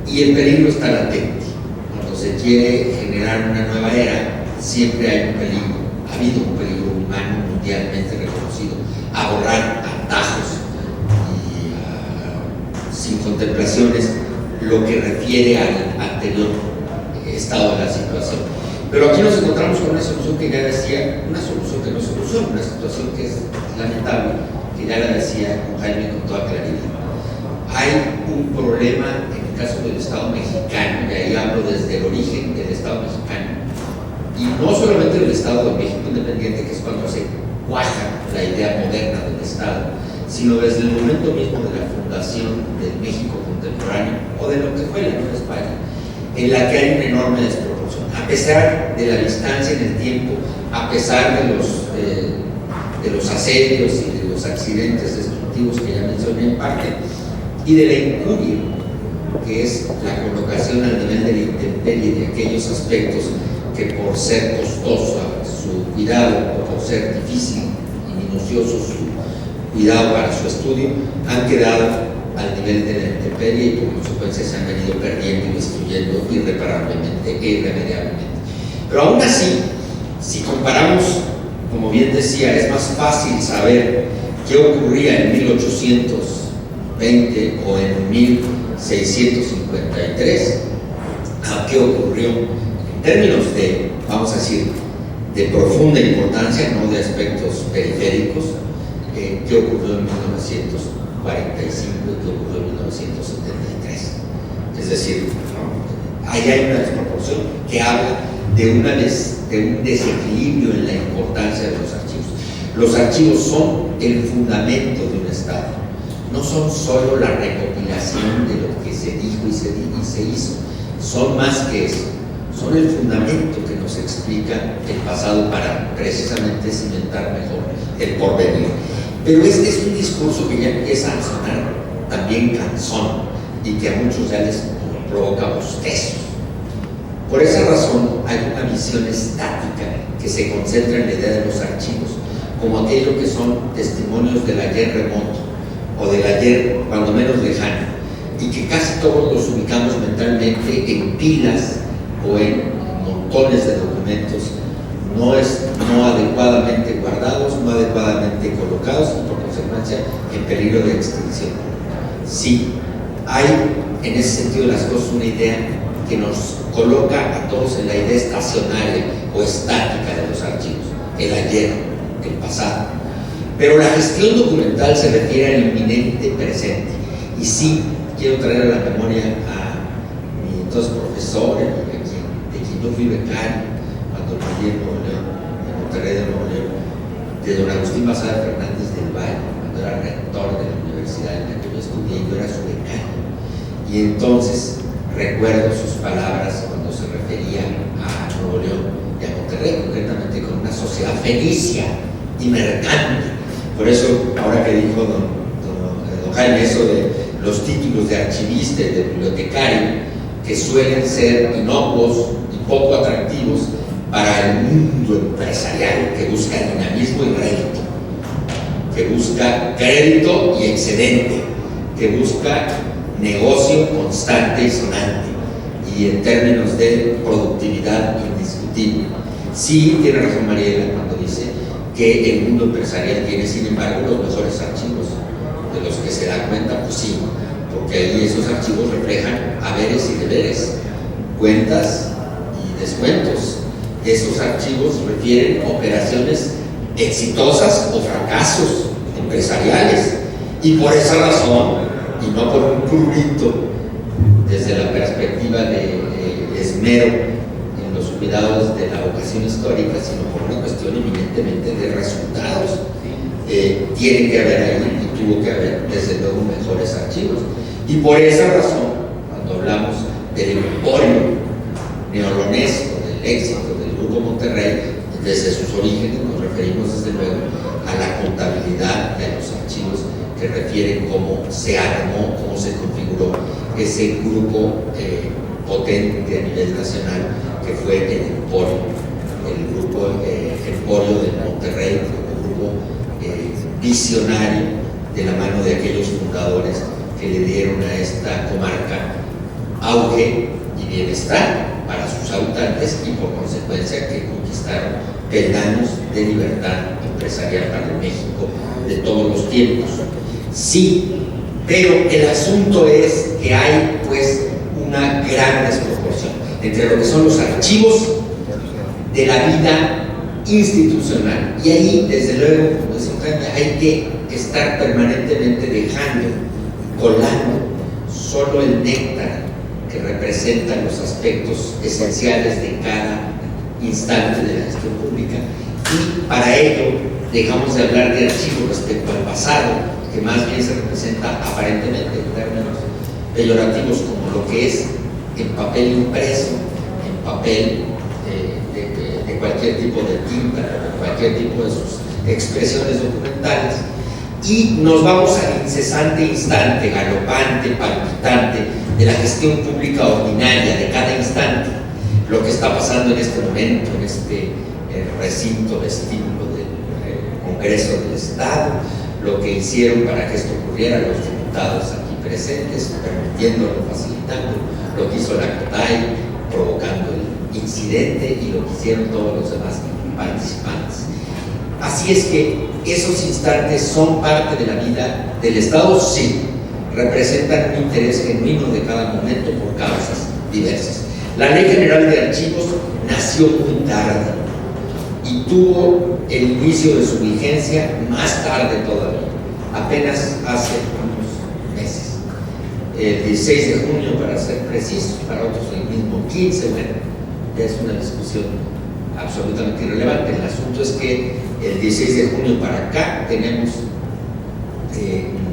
Y el peligro está latente. Cuando se quiere generar una nueva era, siempre hay un peligro, ha habido un peligro humano mundialmente reconocido, a borrar atajos y sin contemplaciones lo que refiere al anterior estado de la situación. Pero aquí nos encontramos con una solución que ya decía, una solución que no es solución, una situación que es lamentable, que ya la decía con Jaime con toda claridad. Hay un problema en el caso del Estado mexicano, y ahí hablo desde el origen del Estado mexicano, y no solamente del Estado de México independiente, que es cuando se cuaja la idea moderna del Estado, sino desde el momento mismo de la fundación del México contemporáneo, o de lo que fue la Nueva España, en la que hay una enorme desproporción, a pesar de la distancia en el tiempo, a pesar de los asedios y de los accidentes destructivos que ya mencioné en parte, y de la incuria, que es la colocación al nivel de la intemperie de aquellos aspectos que por ser costoso su cuidado, o por ser difícil y minucioso su cuidado para su estudio, han quedado al nivel de la intemperie y por consecuencia se han venido perdiendo y destruyendo irreparablemente e irremediablemente. Pero aún así, si comparamos, como bien decía, es más fácil saber qué ocurría en 1820 o en 1653 a qué ocurrió en términos de, vamos a decir, de profunda importancia, no de aspectos periféricos, qué ocurrió en 1945 y qué ocurrió en 1973. Es decir, ¿no? Ahí hay una desproporción que habla de un desequilibrio en la importancia de los archivos. Los archivos son el fundamento de un Estado, no son solo la recopilación de lo que se dijo y se hizo, son más que eso, son el fundamento que nos explica el pasado para precisamente cimentar mejor el porvenir. Pero este es un discurso que ya empieza a sonar también cansón y que a muchos ya les provoca bostezos. Por esa razón hay una visión estática que se concentra en la idea de los archivos como aquello que son testimonios del ayer remoto o del ayer cuando menos lejano, y que casi todos los ubicamos mentalmente en pilas o en montones de documentos no adecuadamente guardados, no adecuadamente colocados y por consecuencia en peligro de extinción. Sí, hay en ese sentido de las cosas una idea que nos coloca a todos en la idea estacionaria o estática de los archivos, el ayer, el pasado. Pero la gestión documental se refiere al inminente presente. Y sí, quiero traer a la memoria a mi entonces profesor, de quien yo fui becario cuando viví en Nuevo León, en Monterrey de Nuevo León, de don Agustín Basada Fernández del Valle, cuando era rector de la universidad en la que yo estudié, yo era su becario. Y entonces recuerdo sus palabras cuando se refería a Nuevo León y a Monterrey, concretamente con una sociedad fenicia y mercante. Por eso, ahora que dijo don Jaime eso de los títulos de archivista y de bibliotecario, que suelen ser inocuos y poco atractivos para el mundo empresarial, que busca dinamismo y rédito, que busca crédito y excedente, que busca negocio constante y sonante, y en términos de productividad indiscutible. Sí, tiene razón Mariela cuando dice que el mundo empresarial tiene, sin embargo, los mejores archivos, de los que se da cuenta, pues sí, porque ahí esos archivos reflejan haberes y deberes, cuentas y descuentos. Esos archivos refieren operaciones exitosas o fracasos empresariales, y por esa razón, y no por un prurito desde la perspectiva de esmero en los cuidados de la vocación histórica, sino por una cuestión eminentemente de resultados, tiene que haber ahí, y tuvo que haber desde luego mejores archivos. Y por esa razón, cuando hablamos del emporio neolonesco, del éxito del Grupo Monterrey, desde sus orígenes nos referimos desde luego a la contabilidad de los archivos que refieren cómo se armó, cómo se configuró ese grupo potente a nivel nacional que fue el Emporio, el grupo Emporio de Monterrey, el grupo visionario de la mano de aquellos fundadores que le dieron a esta comarca auge y bienestar para sus habitantes, y por consecuencia que conquistaron peldaños de libertad empresarial para el México de todos los tiempos. Sí, pero el asunto es que hay pues una gran desproporción entre lo que son los archivos de la vida institucional, y ahí desde luego, como dice Jaime, hay que estar permanentemente dejando, colando solo el néctar que representan los aspectos esenciales de cada instante de la gestión pública, y para ello dejamos de hablar de archivos respecto al pasado, que más bien se representa aparentemente en términos peyorativos como lo que es en papel impreso, en papel de cualquier tipo de tinta, de cualquier tipo de sus expresiones documentales, y nos vamos al incesante instante, galopante, palpitante de la gestión pública ordinaria de cada instante, lo que está pasando en este momento, en este recinto vestíbulo del Congreso del Estado, lo que hicieron para que esto ocurriera los diputados aquí presentes, permitiéndolo, facilitando, lo que hizo la COTAI, provocando el incidente, y lo que hicieron todos los demás participantes. Así es que esos instantes son parte de la vida del Estado, sí, representan un interés genuino de cada momento por causas diversas. La Ley General de Archivos nació muy tarde y tuvo el inicio de su vigencia más tarde todavía, apenas hace unos meses, el 16 de junio para ser precisos, para otros el mismo 15, bueno, ya es una discusión absolutamente irrelevante. El asunto es que el 16 de junio para acá tenemos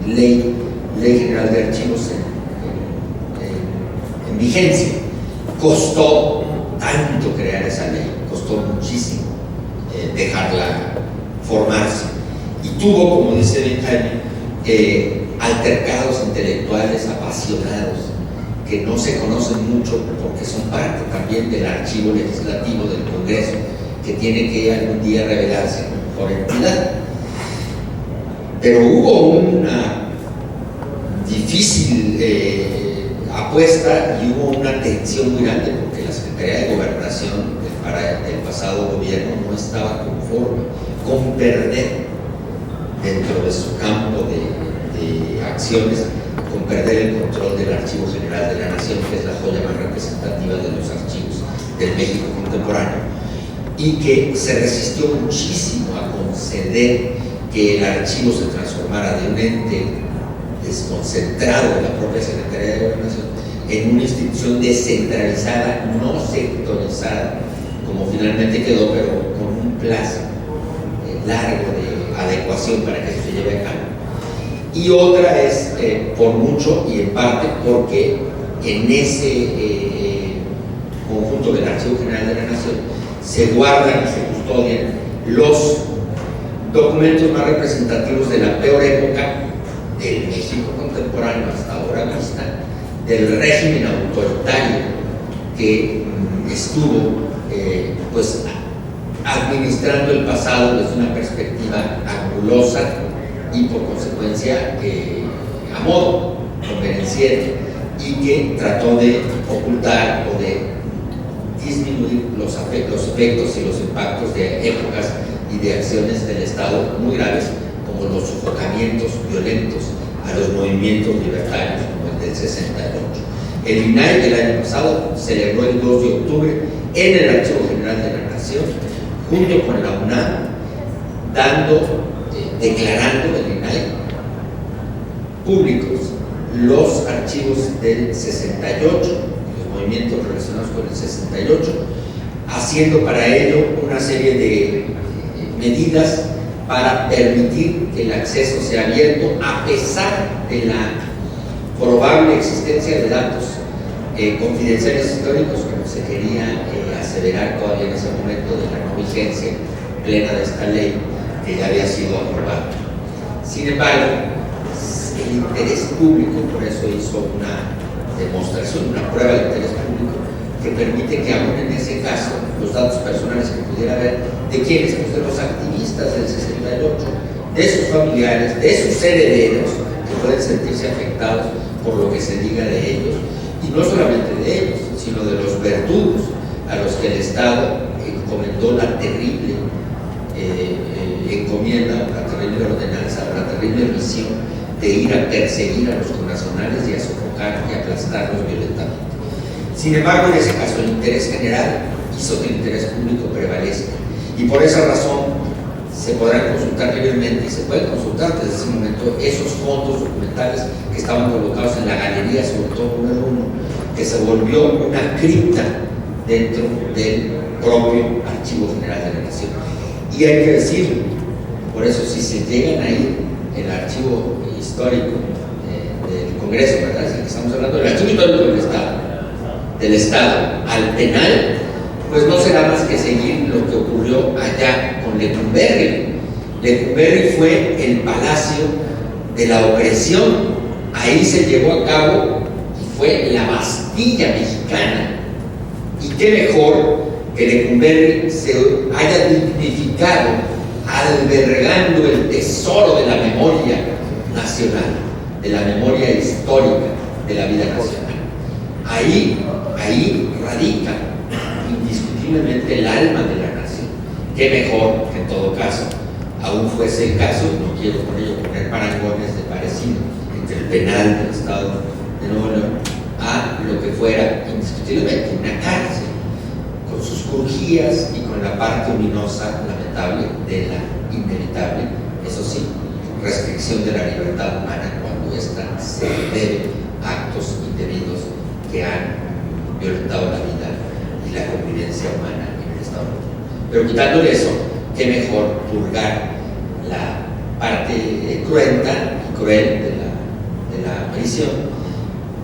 ley General de Archivos en vigencia. Costó tanto crear esa ley, costó muchísimo dejarla formarse, y tuvo, como dice bien Jaime, altercados intelectuales apasionados que no se conocen mucho porque son parte también del archivo legislativo del Congreso, que tiene que algún día revelarse por entidad. Pero hubo una difícil apuesta y hubo una tensión muy grande porque la Secretaría de Gobernación del pasado gobierno no estaba conforme con perder dentro de su campo de acciones, con perder el control del Archivo General de la Nación, que es la joya más representativa de los archivos del México contemporáneo, y que se resistió muchísimo a conceder que el archivo se transformara de un ente desconcentrado de la propia Secretaría de Gobernación en una institución descentralizada, no sectorizada, como finalmente quedó, pero con un plazo largo de adecuación para que eso se lleve a cabo. Y otra es, por mucho y en parte, porque en ese conjunto del Archivo General de la Nación se guardan y se custodian los documentos más representativos de la peor época del México contemporáneo hasta ahora vista, del régimen autoritario que estuvo pues administrando el pasado desde una perspectiva angulosa y por consecuencia a modo convenenciero, y que trató de ocultar o de disminuir los efectos y los impactos de épocas y de acciones del Estado muy graves, como los sofocamientos violentos a los movimientos libertarios, como el del 68. El INAI del año pasado celebró el 2 de octubre en el Archivo General de la Nación, junto con la UNAM, declarando el INAI públicos los archivos del 68, los movimientos relacionados con el 68, haciendo para ello una serie de medidas para permitir que el acceso sea abierto, a pesar de la probable existencia de datos confidenciales históricos, como se quería aseverar todavía en ese momento de la no vigencia plena de esta ley que ya había sido aprobada. Sin embargo, el interés público, por eso hizo una demostración, una prueba de interés público que permite que aún en ese caso los datos personales que pudiera haber de quienes, pues de los activistas del 68, de sus familiares, de sus herederos, que pueden sentirse afectados por lo que se diga de ellos, y no solamente de ellos, sino de los verdugos a los que el Estado encomendó la terrible encomienda, la terrible ordenanza, la terrible misión de ir a perseguir a los connacionales y a sofocar y aplastarlos violentamente. Sin embargo, en ese caso, el interés general hizo que el interés público prevalezca, y por esa razón se podrán consultar libremente, y se pueden consultar desde ese momento esos fondos documentales que estaban colocados en la galería, sobre todo número 1, que se volvió una cripta dentro del propio Archivo General de la Nación. Y hay que decirlo, por eso si se llegan a ir el archivo histórico del Congreso, ¿verdad? Es el que estamos hablando, del archivo histórico del Estado al penal, pues no será más que seguir lo que ocurrió allá con Lecumberri. Lecumberri fue el palacio de la opresión, ahí se llevó a cabo y fue la Bastilla mexicana. Y qué mejor que Lecumberri se haya dignificado albergando el tesoro de la memoria nacional, de la memoria histórica de la vida nacional. Ahí radica indiscutiblemente el alma de la nación. Qué mejor que en todo caso, aún fuese el caso, no quiero con ello poner parangones de parecido entre el penal del Estado de Nuevo León a lo que fuera indiscutiblemente una cárcel, con sus crujías y con la parte ominosa, lamentable, de la inevitable, eso sí, restricción de la libertad humana cuando ésta se debe a actos indebidos que han violentado la vida y la convivencia humana en el Estado. Pero quitándole eso, qué mejor purgar la parte cruenta y cruel de la prisión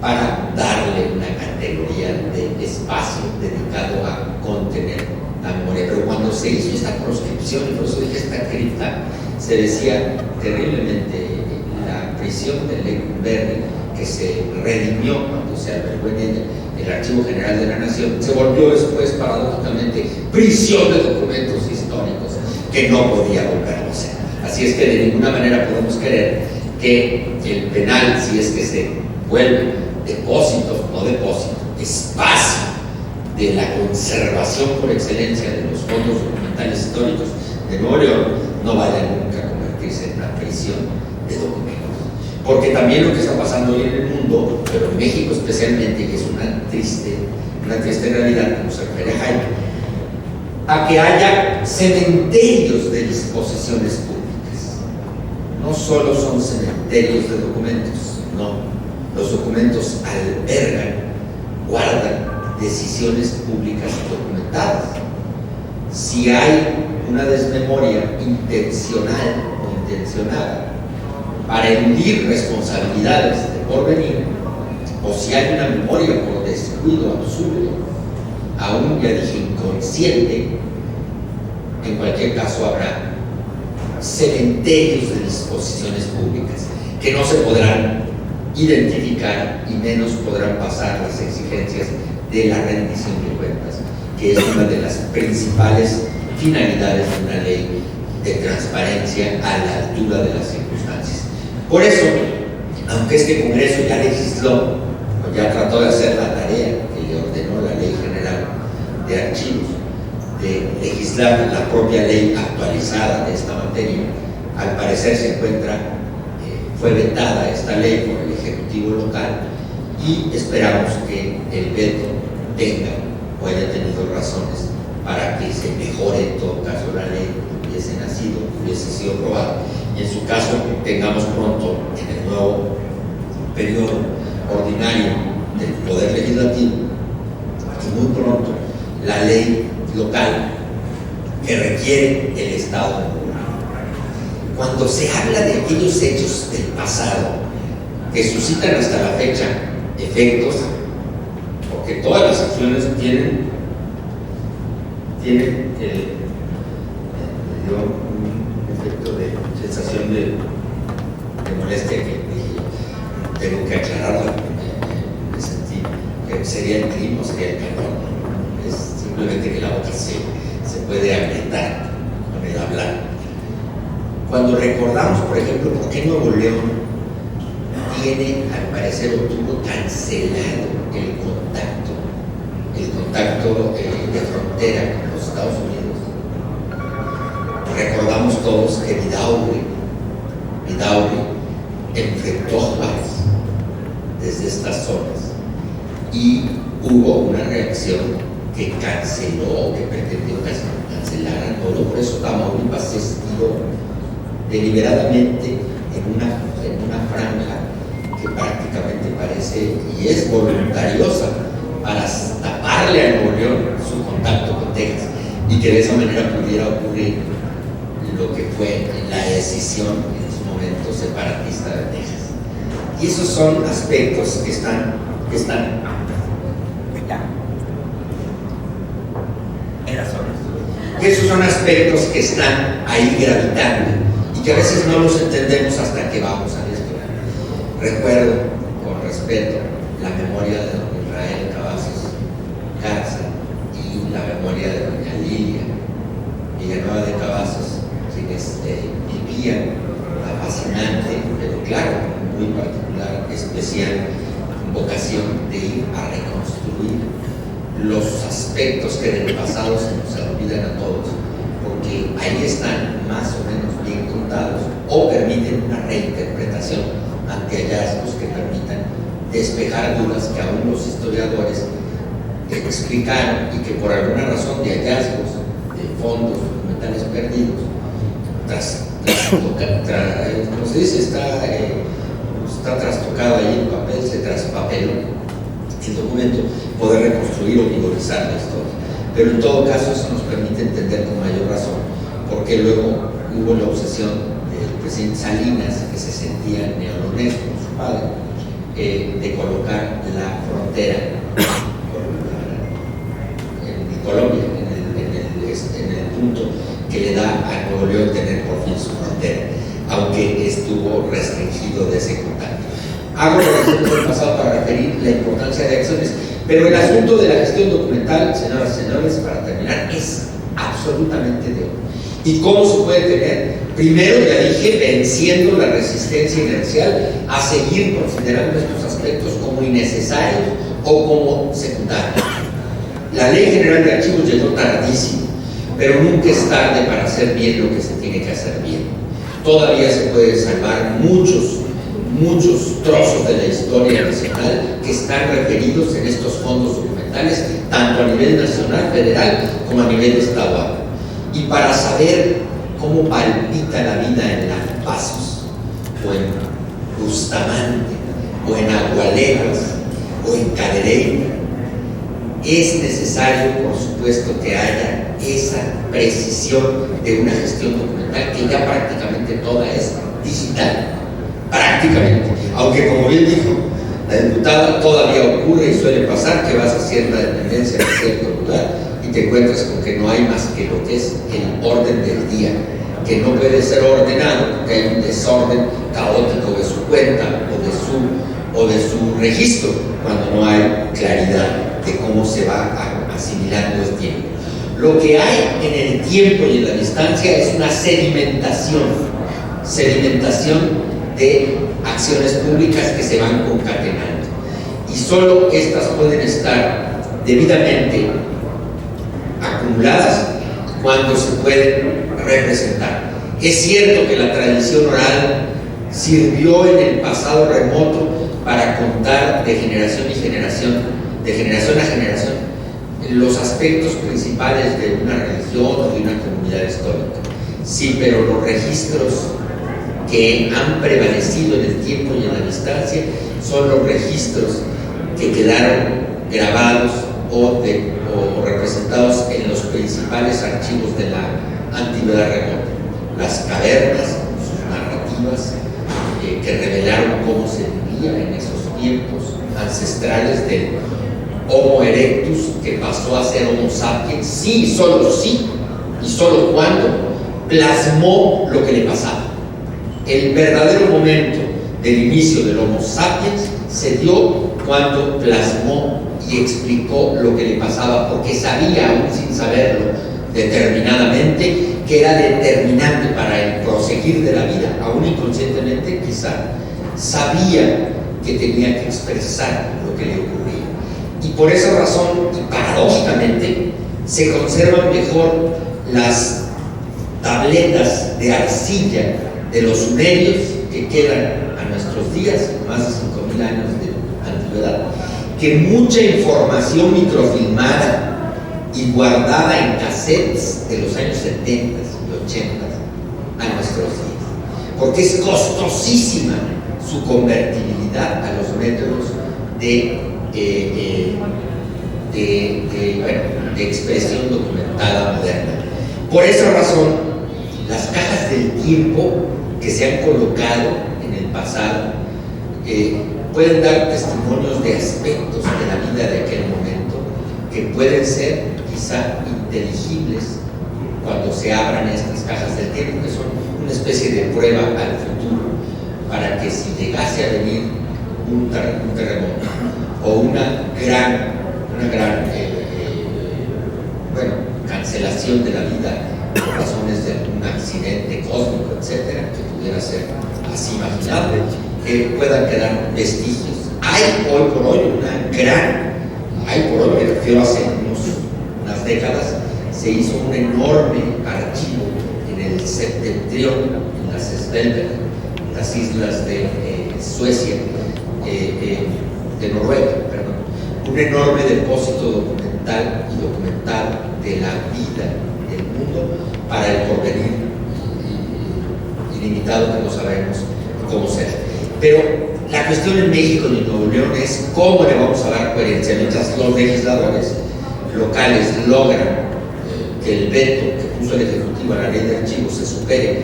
para darle una categoría de espacio dedicado a contener la memoria. Pero cuando se hizo esta proscripción, y por eso dije esta cripta, se decía terriblemente la prisión de Lecumberri, que se redimió cuando se albergó en ella el Archivo General de la Nación, se volvió después paradójicamente prisión de documentos históricos que no podía volverlo a ser. Así es que de ninguna manera podemos creer que el penal, si es que se vuelve depósito, no depósito, espacio de la conservación por excelencia de los fondos documentales históricos de Nuevo León, no vaya nunca a convertirse en una prisión de documentos. Porque también lo que está pasando hoy en el mundo, pero en México especialmente, que es una triste realidad, como se refiere a Jaime, a que haya cementerios de disposiciones públicas. no solo son cementerios de documentos, no, los documentos albergan, guardan decisiones públicas documentadas. Si hay una desmemoria intencional o intencionada para eludir responsabilidades de porvenir, o si hay una memoria por descuido absurdo, aún ya dije inconsciente, en cualquier caso habrá cementerios de disposiciones públicas que no se podrán identificar y menos podrán pasar las exigencias de la rendición de cuentas, que es una de las principales finalidades de una ley de transparencia a la altura de las circunstancias. Por eso, aunque este Congreso ya legisló, o ya trató de hacer la tarea que le ordenó la Ley General de Archivos, de legislar la propia ley actualizada de esta materia, al parecer se encuentra, fue vetada esta ley por el Ejecutivo local y esperamos que el veto tenga o haya tenido razones para que se mejore en todo caso la ley, hubiese sido aprobada, y en su caso tengamos pronto en el nuevo periodo ordinario del Poder Legislativo, y muy pronto la ley local que requiere el Estado. Cuando se habla de aquellos hechos del pasado que suscitan hasta la fecha efectos, porque todas las acciones tienen un efecto de sensación de molestia que tengo que aclararla, me sentí que sería el crimen o sería el calor, es simplemente que la boca se puede aprietar con el hablar. Cuando recordamos, por ejemplo, por qué Nuevo León tiene, al parecer, o tuvo cancelado el contacto de frontera con los Estados Unidos, recordamos todos que Vidaurri enfrentó a Juárez desde estas zonas y hubo una reacción que canceló, que pretendió cancelar todo. Por eso Tamaulipas se estiró deliberadamente en una franja que prácticamente parece y es voluntariosa para taparle a Nuevo León su contacto con Texas, y que de esa manera pudiera ocurrir lo que fue la decisión en su momento separatista de Texas. Y esos son aspectos que están esos son aspectos que están ahí gravitando y que a veces no los entendemos hasta que vamos a esto. Recuerdo con respeto la memoria de don Israel Cavazos Garza y la memoria de doña Lilia Villanueva de Cavazos, quienes vivían la fascinante, pero claro, muy particular, especial vocación de ir a reconstruir los aspectos que en el pasado se nos olvidan a todos, porque ahí están más o menos bien contados o permiten una reinterpretación ante hallazgos que permitan despejar dudas que aún los historiadores explicaron y que por alguna razón de hallazgos de fondos documentales perdidos, como se dice, está trastocado ahí el papel, se traspapeló el documento, poder reconstruir o vigorizar la historia. Pero en todo caso eso nos permite entender con mayor razón por qué luego hubo la obsesión del presidente Salinas, que se sentía neolonés como su padre, de colocar la frontera en Colombia, en el punto que le da a Nuevo León tener por fin su frontera, aunque estuvo restringido de ese contacto. Hago relaciones del pasado para referir la importancia de acciones, pero el asunto de la gestión documental, señoras y señores, para terminar, es absolutamente de oro. ¿Y cómo se puede tener? Primero, ya dije, venciendo la resistencia inercial a seguir considerando estos aspectos como innecesarios o como secundarios. La Ley General de Archivos llegó tardísimo, pero nunca es tarde para hacer bien lo que se tiene que hacer bien. Todavía se puede salvar muchos trozos de la historia nacional que están referidos en estos fondos documentales, tanto a nivel nacional, federal, como a nivel estadual. Y para saber cómo palpita la vida en Las Pasos, o en Bustamante, o en Agualeguas, o en Cadereyta, es necesario, por supuesto, que haya esa precisión de una gestión documental que ya prácticamente toda es digital, prácticamente, aunque como bien dijo la diputada, todavía ocurre y suele pasar que vas a cierta dependencia en cierto lugar y te encuentras con que no hay más que lo que es el orden del día, que no puede ser ordenado porque hay un desorden caótico de su cuenta o de su registro, cuando no hay claridad de cómo se va asimilando el tiempo. Lo que hay en el tiempo y en la distancia es una sedimentación de acciones públicas que se van concatenando, y solo estas pueden estar debidamente acumuladas cuando se pueden representar. Es cierto que la tradición oral sirvió en el pasado remoto para contar de generación a generación, los aspectos principales de una religión o de una comunidad histórica. Sí, pero los registros que han prevalecido en el tiempo y en la distancia son los registros que quedaron grabados o representados en los principales archivos de la antigüedad remota. Las cavernas, sus narrativas, que revelaron cómo se vivía en esos tiempos ancestrales del Homo erectus, que pasó a ser Homo sapiens, sí, y solo cuando plasmó lo que le pasaba. El verdadero momento del inicio del Homo sapiens se dio cuando plasmó y explicó lo que le pasaba, porque sabía, aún sin saberlo determinadamente, que era determinante para el proseguir de la vida, aún inconscientemente quizá, sabía que tenía que expresar lo que le ocurría. Y por esa razón, y paradójicamente, se conservan mejor las tabletas de arcilla de los sumerios que quedan a nuestros días, más de 5.000 años de antigüedad, que mucha información microfilmada y guardada en cassettes de los años 70 y 80 a nuestros días, porque es costosísima su convertibilidad a los métodos de expresión documentada moderna. Por esa razón, las cajas del tiempo que se han colocado en el pasado pueden dar testimonios de aspectos de la vida de aquel momento que pueden ser quizá inteligibles cuando se abran estas cajas del tiempo, que son una especie de prueba al futuro, para que si llegase a venir un terremoto o una gran cancelación de la vida por razones de un accidente cósmico, etcétera, que pudiera ser así imaginable, que puedan quedar vestigios. Hay hoy por hoy me refiero hace unas décadas, se hizo un enorme archivo en el septentrión, en las Svalbard, en las islas de Suecia, de Noruega, perdón, un enorme depósito documental y documentado de la vida del mundo para el porvenir ilimitado que no sabemos cómo será. Pero la cuestión en México y en Nuevo León es cómo le vamos a dar coherencia mientras los legisladores locales logran que el veto que puso el Ejecutivo a la ley de archivos se supere,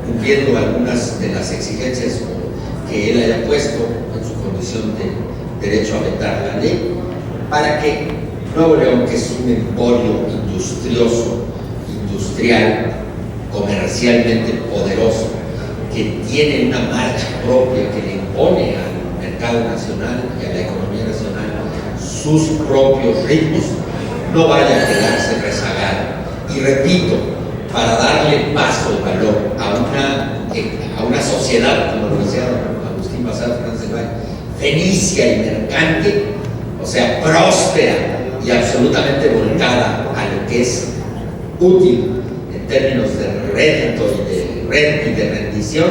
cumpliendo algunas de las exigencias que él haya puesto en su condición de derecho a vetar la ley, para que Nuevo León, que es un emporio industrial, comercialmente poderoso, que tiene una marcha propia que le impone al mercado nacional y a la economía nacional sus propios ritmos, no vaya a quedarse rezagado. Y repito, para darle paso y valor a una sociedad, como lo decía Agustín Bazar Fernández del Valle, fenicia y mercante, o sea, próspera y absolutamente volcada a lo que es útil en términos de rédito y de rendición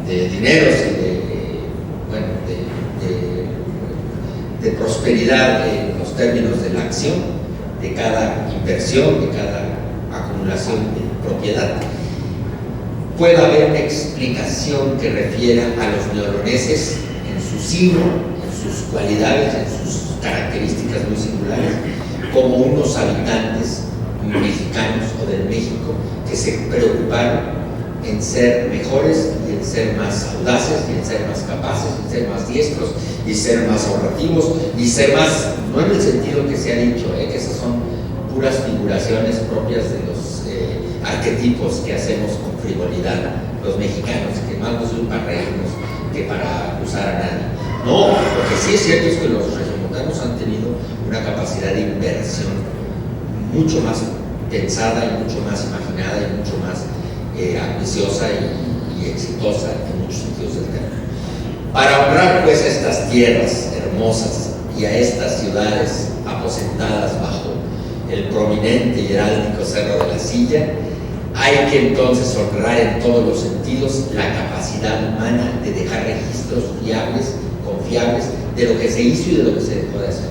de dineros y de prosperidad en los términos de la acción de cada inversión, de cada acumulación de propiedad. pueda haber una explicación que refiera a los neoloneses en su signo, en sus cualidades, en sus características muy singulares, como unos habitantes mexicanos o del México que se preocuparon en ser mejores y en ser más audaces y en ser más capaces, y en ser más diestros y ser más ahorrativos y ser más, no en el sentido que se ha dicho, que esas son puras figuraciones propias de los arquetipos que hacemos con frivolidad los mexicanos, que más nos sirven para reírnos que para acusar a nadie. No, lo que sí es cierto es que los regiomontanos han tenido una capacidad de inversión mucho más pensada y mucho más imaginada y mucho más ambiciosa y exitosa en muchos sentidos del término. Para honrar pues a estas tierras hermosas y a estas ciudades aposentadas bajo el prominente y heráldico Cerro de la Silla, hay que entonces honrar en todos los sentidos la capacidad humana de dejar registros fiables, confiables, de lo que se hizo y de lo que se dejó de hacer.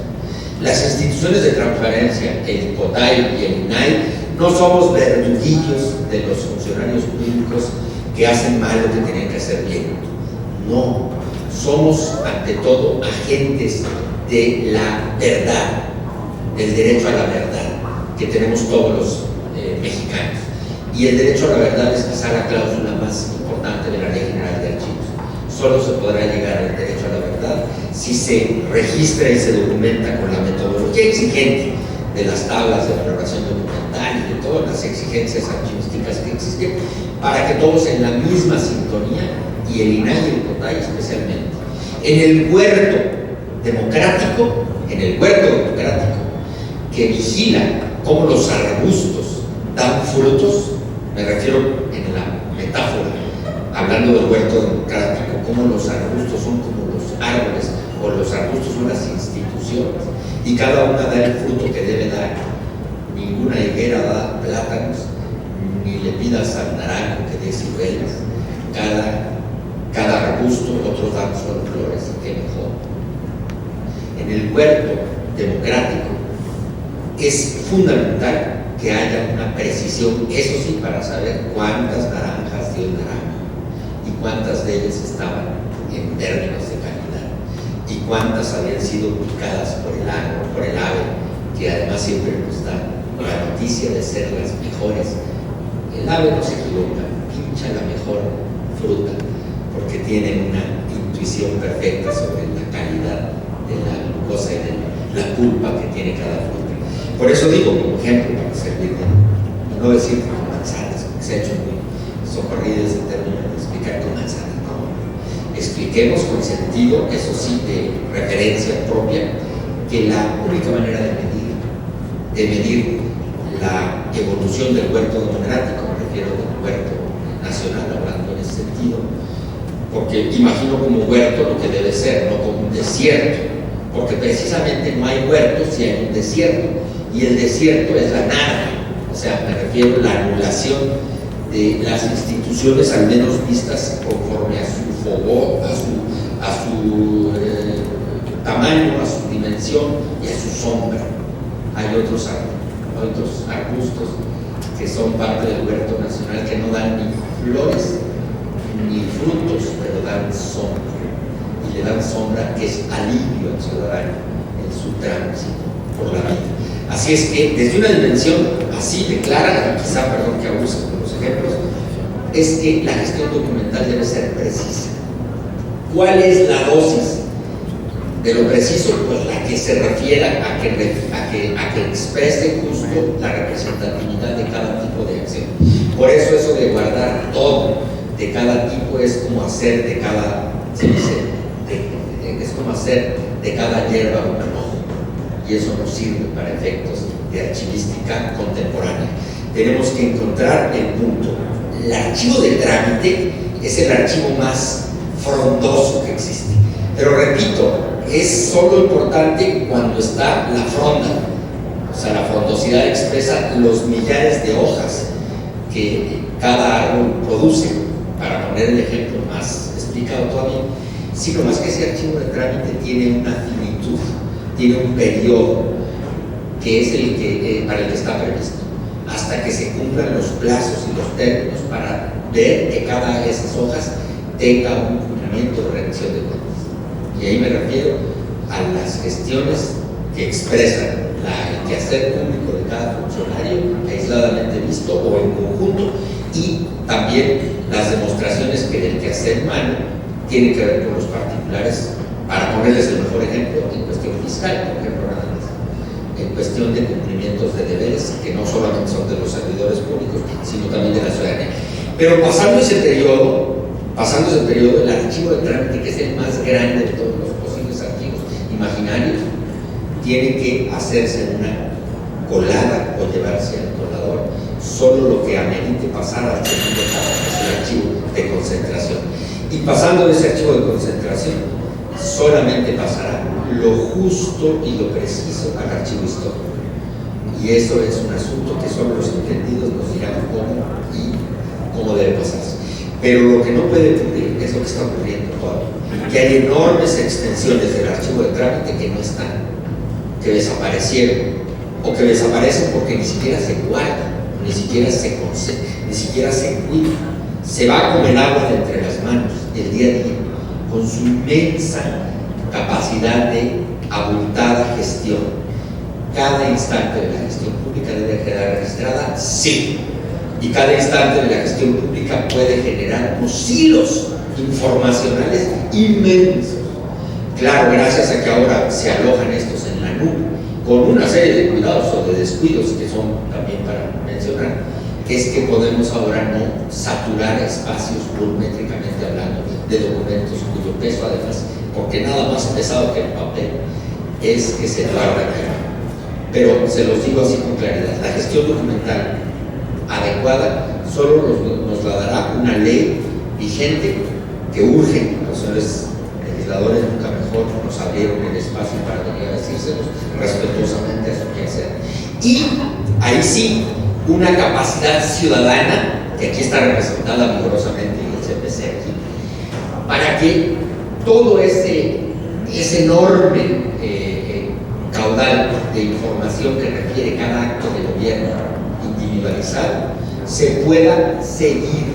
Las instituciones de transparencia, el IPOTAI y el INAI, no somos verduguillos de los funcionarios públicos que hacen mal lo que tienen que hacer bien. No, somos ante todo agentes de la verdad, del derecho a la verdad que tenemos todos los mexicanos. Y el derecho a la verdad es quizá la cláusula más importante de la Ley General de Archivos. Solo se podrá llegar al derecho a la verdad si se registra y se documenta con la metodología exigente de las tablas de valoración documental y de todas las exigencias archivísticas que existen, para que todos en la misma sintonía, y el INAI y el IPOTAI especialmente, en el huerto democrático, que vigila cómo los arbustos dan frutos, me refiero en la metáfora, hablando del huerto democrático, cómo los arbustos son como los árboles, o los arbustos son las instituciones, y cada una da el fruto que debe dar. Ninguna higuera da plátanos, ni le pidas al naranjo que dé ciruelas. Cada arbusto, otros dan solo flores, y qué mejor. En el huerto democrático es fundamental que haya una precisión, eso sí, para saber cuántas naranjas dio el naranjo y cuántas de ellas estaban en términos de calidad y cuántas habían sido picadas por el ave, que además siempre nos da la noticia de ser las mejores. El ave no se equivoca, pincha la mejor fruta porque tiene una intuición perfecta sobre la calidad de la glucosa y de la pulpa que tiene cada fruta. Por eso digo, como ejemplo, para servir de no decir con manzanas, porque se ha hecho muy socorrido ese término de explicar con manzanas, no. Expliquemos con sentido, eso sí, de referencia propia, que la única manera de medir la evolución del huerto democrático, me refiero del huerto nacional, hablando en ese sentido, porque imagino como huerto lo que debe ser, no como un desierto, porque precisamente no hay huertos si hay un desierto, y el desierto es la nada, o sea, me refiero a la anulación de las instituciones, al menos vistas conforme a su fogón, a su tamaño, a su dimensión y a su sombra. Hay otros arbustos que son parte del huerto nacional que no dan ni flores ni frutos, pero dan sombra, y le dan sombra que es alivio al ciudadano en su tránsito por la vida. Así es que desde una dimensión así de clara, quizá, perdón que abuse con los ejemplos, es que la gestión documental debe ser precisa. ¿Cuál es la dosis de lo preciso? Pues la que se refiera a que exprese justo la representatividad de cada tipo de acción. Por eso de guardar todo de cada tipo es como hacer de cada, es como hacer de cada hierba un ojo, y eso no sirve para efectos de archivística contemporánea. Tenemos que encontrar el punto. El archivo de trámite es el archivo más frondoso que existe, pero repito, es solo importante cuando está la fronda, o sea, la frondosidad expresa los millares de hojas que cada árbol produce, para poner el ejemplo más explicado todavía. Sino más que ese archivo de trámite tiene una finitud, tiene un periodo que es para el que está previsto, hasta que se cumplan los plazos y los términos para ver que cada de esas hojas tenga un cumplimiento de rendición de cuentas. Y ahí me refiero a las gestiones que expresan el quehacer público de cada funcionario, aisladamente visto o en conjunto, y también las demostraciones que del quehacer humano tienen que ver con los particulares, para ponerles el mejor ejemplo en cuestión fiscal, por ejemplo, nada más, en cuestión de cumplimientos de deberes que no solamente son de los servidores públicos, sino también de la ciudadanía. Pero pasando ese periodo, el archivo de trámite, que es el más grande de todos los posibles archivos imaginarios, tiene que hacerse una colada o llevarse al colador solo lo que amerite pasar al segundo etapa, que es el archivo de concentración. Y pasando de ese archivo de concentración, solamente pasará lo justo y lo preciso al archivo histórico. Y eso es un asunto que solo los entendidos nos dirán cómo debe pasarse. Pero lo que no puede ocurrir es lo que está ocurriendo todavía, que hay enormes extensiones del archivo de trámite que no están, que desaparecieron, o que desaparecen porque ni siquiera se guardan, ni siquiera se cuidan. Se va como el agua de entre las manos el día a día, con su inmensa capacidad de abultada gestión. Cada instante de la gestión pública debe quedar registrada, sí. Y cada instante de la gestión pública puede generar unos hilos informacionales inmensos. Claro, gracias a que ahora se alojan estos en la nube, con una serie de cuidados o de descuidos que son también para mencionar, es que podemos ahora no saturar espacios volumétricamente hablando de documentos cuyo peso, además, porque nada más pesado que el papel, es que se guarda aquí. Pero se los digo así con claridad, la gestión documental adecuada solo nos la dará una ley vigente que urge. Los señores legisladores nunca mejor nos abrieron el espacio para venir a decírselos respetuosamente a su quehacer. Y ahí sí, una capacidad ciudadana, que aquí está representada vigorosamente en el CPC aquí, para que todo ese enorme caudal de información que requiere cada acto de gobierno individualizado se pueda seguir,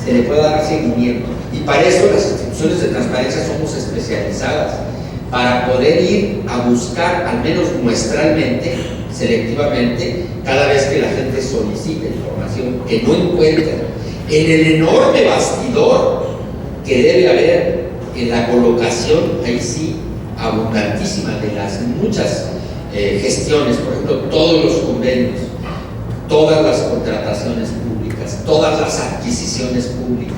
se le pueda dar seguimiento. Y para eso las instituciones de transparencia somos especializadas, para poder ir a buscar, al menos muestralmente, selectivamente, cada vez que la gente solicite información que no encuentra en el enorme bastidor que debe haber en la colocación, ahí sí, abundantísima de las muchas gestiones, por ejemplo, todos los convenios, todas las contrataciones públicas, todas las adquisiciones públicas,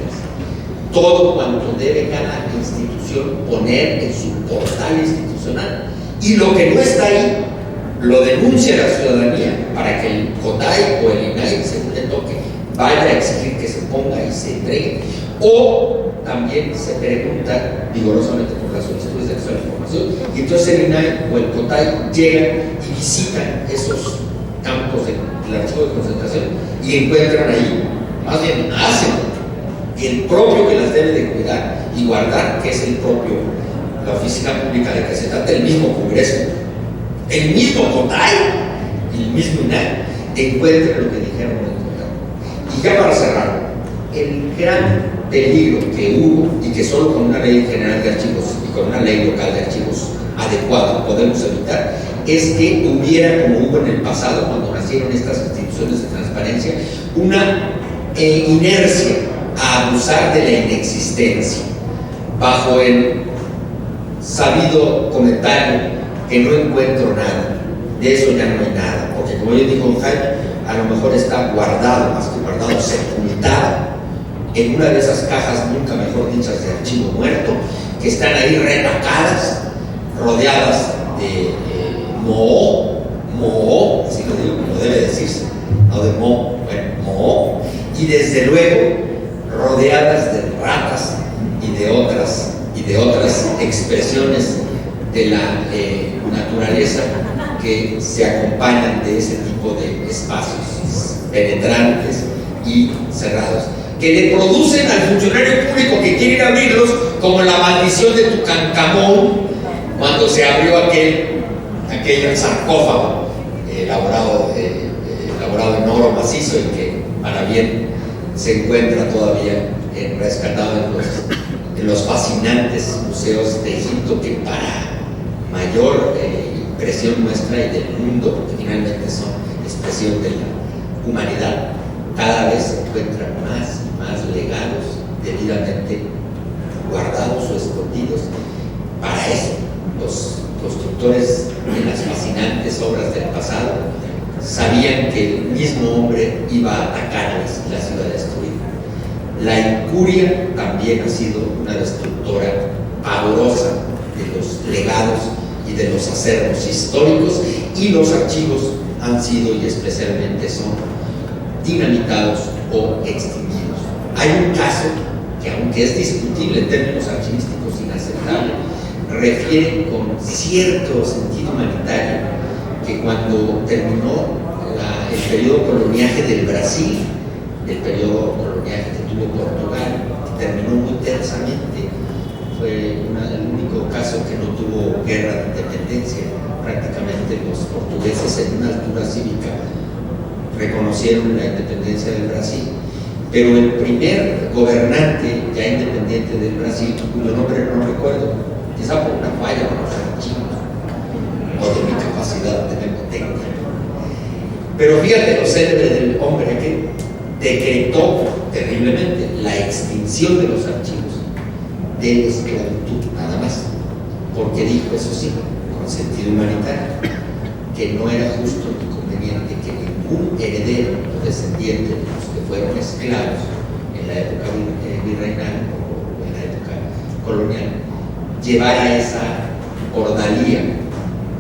todo cuanto debe cada institución poner en su portal institucional. Y lo que no está ahí, lo denuncia la ciudadanía para que el COTAI o el INAI, según le toque, vaya a exigir que se ponga y se entregue. O también se pregunta vigorosamente por las solicitudes de acceso a la información, y entonces el INAI o el COTAI llegan y visitan esos campos del archivo de concentración y encuentran ahí, más bien hacen el propio que las debe de cuidar y guardar, que es el propio, la oficina pública de que se trata, el mismo Congreso, el mismo COTAI y el mismo INAI, encuentran lo que dijeron en el COTAI. Y ya para cerrar, el gran peligro que hubo, y que solo con una ley general de archivos y con una ley local de archivos adecuada podemos evitar, es que hubiera, como hubo en el pasado cuando nacieron estas instituciones de transparencia, una inercia a abusar de la inexistencia, bajo el sabido comentario que no encuentro nada, de eso ya no hay nada, porque como yo digo Jaime, a lo mejor está guardado, más que guardado, sepultado en una de esas cajas, nunca mejor dichas, de archivo muerto, que están ahí retacadas, rodeadas de moho, así lo digo como debe decirse, no de moho, bueno, moho, y desde luego rodeadas de ratas y de otras expresiones de la naturaleza que se acompañan de ese tipo de espacios penetrantes y cerrados, que le producen al funcionario público que quiere abrirlos, como la maldición de Tutankamón cuando se abrió aquel sarcófago elaborado en oro macizo, y que para bien se encuentra todavía rescatado en los fascinantes museos de Egipto, que para mayor impresión nuestra y del mundo, porque finalmente son expresión de la humanidad, cada vez se encuentran más y más legados debidamente guardados o escondidos. Para eso, los constructores de las fascinantes obras del pasado sabían que el mismo hombre iba a atacarles y las iba a destruir. La incuria también ha sido una destructora pavorosa de los legados y de los acervos históricos, y los archivos han sido y especialmente son dinamitados o extinguidos. Hay un caso que, aunque es discutible en términos archivísticos, inaceptable, refiere con cierto sentido humanitario que cuando terminó el periodo coloniaje del Brasil, el periodo coloniaje que tuvo Portugal, terminó muy tensamente. Fue el único caso que no tuvo guerra de independencia. Prácticamente los portugueses en una altura cívica reconocieron la independencia del Brasil, pero el primer gobernante ya independiente del Brasil, cuyo nombre no recuerdo, quizá por una falla de los archivos o de mi capacidad de memoria, pero fíjate lo célebre del hombre que decretó terriblemente la extinción de los archivos de la esclavitud, nada más, porque dijo, eso sí, con sentido humanitario, que no era justo ni conveniente que ningún heredero o descendiente de los que fueron esclavos en la época virreinal o en la época colonial llevara esa ordalía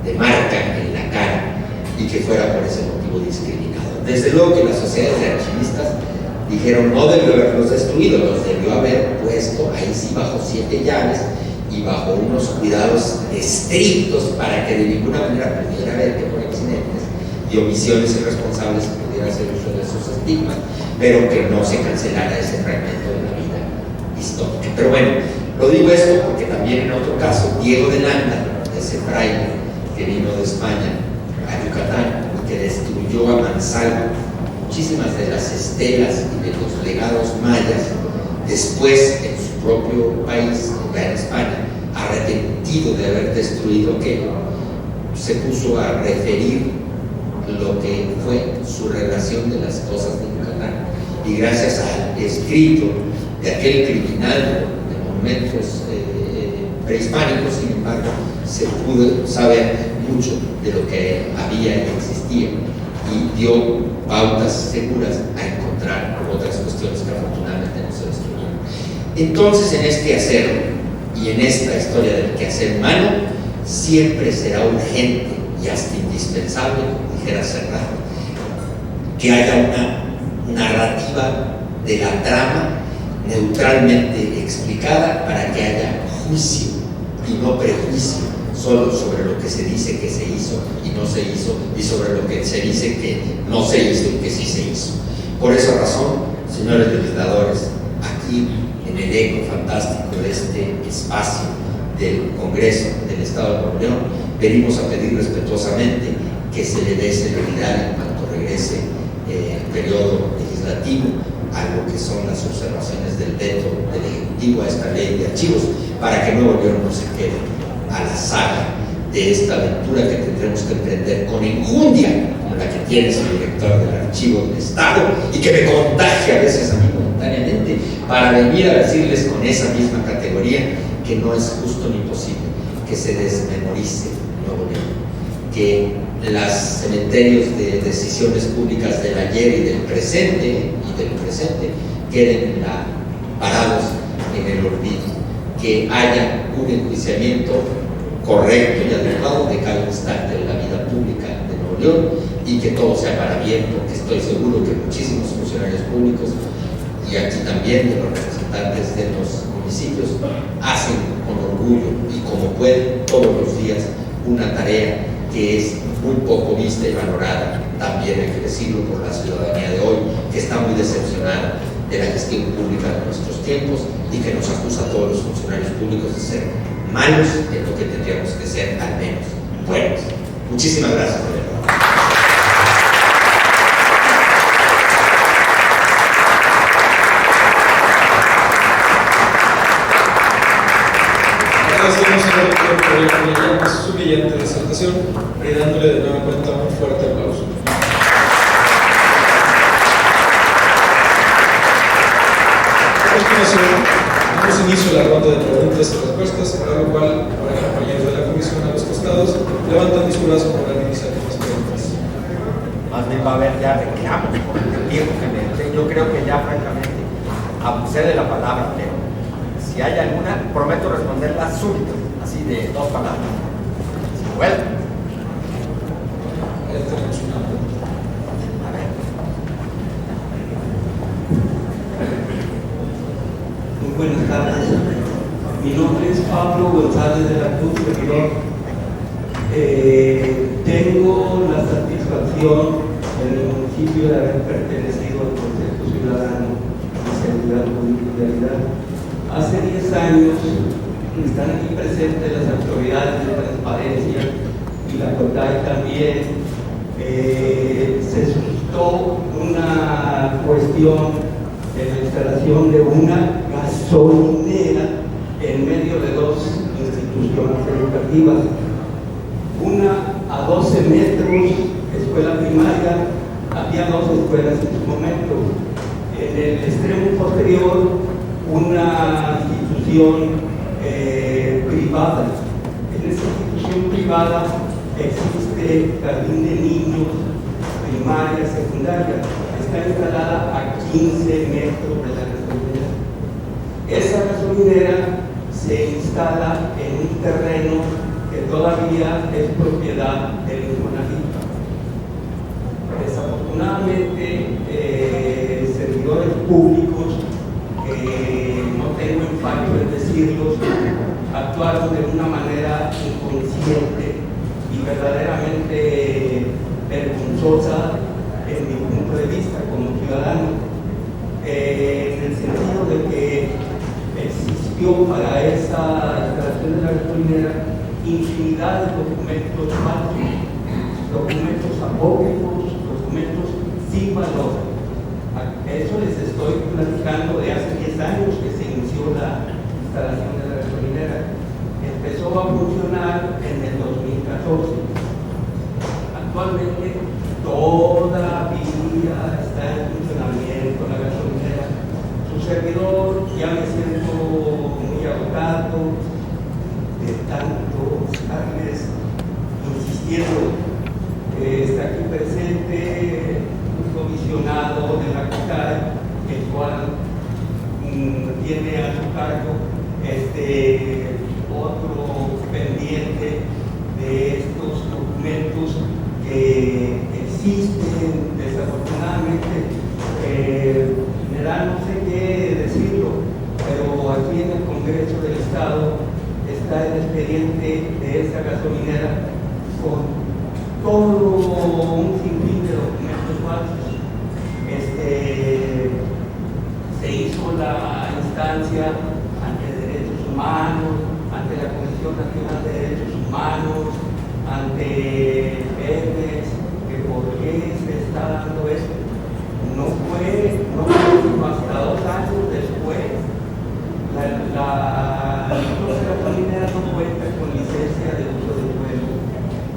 de marca en la cara y que fuera por ese motivo discriminado. Desde luego que las sociedades de archivistas dijeron no debió haberlos destruido, los debió haber puesto ahí sí bajo 7 llaves y bajo unos cuidados estrictos para que de ninguna manera pudiera haber que por accidentes y omisiones irresponsables se pudiera hacer uso de esos estigmas, pero que no se cancelara ese fragmento de la vida histórica. Pero bueno, lo digo esto porque también en otro caso, Diego de Landa, ese fraile que vino de España a Yucatán y que destruyó a mansalva muchísimas de las estelas y de los legados mayas, después en su propio país, en España, arrepentido de haber destruido aquello, se puso a referir lo que fue su relación de las cosas de Yucatán, y gracias al escrito de aquel criminal de monumentos prehispánicos, sin embargo, se pudo saber mucho de lo que había y existía, y dio pautas seguras a encontrar otras cuestiones que afortunadamente no se destruyeron. Entonces, en este hacer y en esta historia del quehacer humano, siempre será urgente y hasta indispensable, como dijera Serrano, que haya una narrativa de la trama neutralmente explicada para que haya juicio y no prejuicio solo sobre lo que se dice que se hizo y no se hizo, y sobre lo que se dice que no se hizo y que sí se hizo. Por esa razón, señores legisladores, aquí en el eco fantástico de este espacio del Congreso del Estado de Nuevo León, venimos a pedir respetuosamente que se le dé celeridad en cuanto regrese el periodo legislativo a lo que son las observaciones del veto del Ejecutivo a esta ley de archivos, para que Nuevo León no se quede a la saga de esta aventura que tendremos que emprender con enjundia, como la que tiene el director del Archivo del Estado, y que me contagia a veces a mí momentáneamente, para venir a decirles con esa misma categoría que no es justo ni posible que se desmemorice Nuevo León, que los cementerios de decisiones públicas del ayer y del presente queden parados en el olvido, que haya un enjuiciamiento correcto y adecuado de cada instante de la vida pública de Nuevo León, y que todo sea para bien, porque estoy seguro que muchísimos funcionarios públicos, y aquí también de los representantes de los municipios, hacen con orgullo y como pueden todos los días una tarea que es muy poco vista y valorada, también hay que decirlo, por la ciudadanía de hoy, que está muy decepcionada de la gestión pública de nuestros tiempos y que nos acusa a todos los funcionarios públicos de ser malos en lo que tendríamos que ser al menos buenos. Muchísimas gracias, de verdad. por su brillante disertación y dándole de nueva cuenta un fuerte aplauso. A continuación, damos inicio a la ronda de preguntas y respuestas, para lo cual, para los compañeros de la comisión a los costados, levantan mis brazos para iniciar las preguntas. Más bien va a haber ya reclamos por el tiempo que me dé. Yo creo que ya francamente abusé de la palabra, pero si hay alguna, prometo responderla súbito, así de 2 palabras. Si puedo. Ahí tenemos una pregunta. A ver. Muy buenas tardes. Mi nombre es Pablo González de la Cruz, servidor. Tengo la satisfacción en el municipio de haber pertenecido al Consejo Ciudadano de Seguridad Pública y Vialidad. Hace 10 años están aquí presentes las autoridades de transparencia y la CONDAI también. Se suscitó una cuestión de la instalación de una gasolinera en medio de 2 instituciones educativas. Una a 12 metros, escuela primaria, había 2 escuelas en su momento. En el extremo posterior, una institución privada. En esa institución privada existe jardín de niños, primaria, secundaria. Está instalada a 15 metros de la gasolinera. Esa gasolinera se instala en un terreno que todavía es propiedad del Infonavit. Desafortunadamente, servidores públicos, no tengo empacho en decirlos, actuaron de una manera inconsciente y verdaderamente vergonzosa en mi punto de vista como ciudadano, en el sentido de que existió para esa instalación de la gasolinera infinidad de documentos falsos, documentos apócrifos, documentos sin valor. Eso les estoy platicando de hace 10 años que se inició la instalación de la gasolinera. Empezó a funcionar en el 2014. Actualmente todavía está en funcionamiento la gasolinera. Su servidor, ya me siento muy agotado de tanto estarles insistiendo. Está aquí presente un comisionado de la CONDAI, el cual tiene a su cargo otro pendiente de estos documentos que existen. Desafortunadamente, me da no sé qué decirlo, pero aquí en el Congreso del Estado está el expediente de esta gasolinera con todo un sinfín de documentos falsos. Se hizo la instancia ante Derechos Humanos, ante la Comisión Nacional de Derechos Humanos, ante PEMEX, que por qué se está dando esto. No fue hasta 2 años después. La gasolinera no cuenta con licencia de uso de suelo.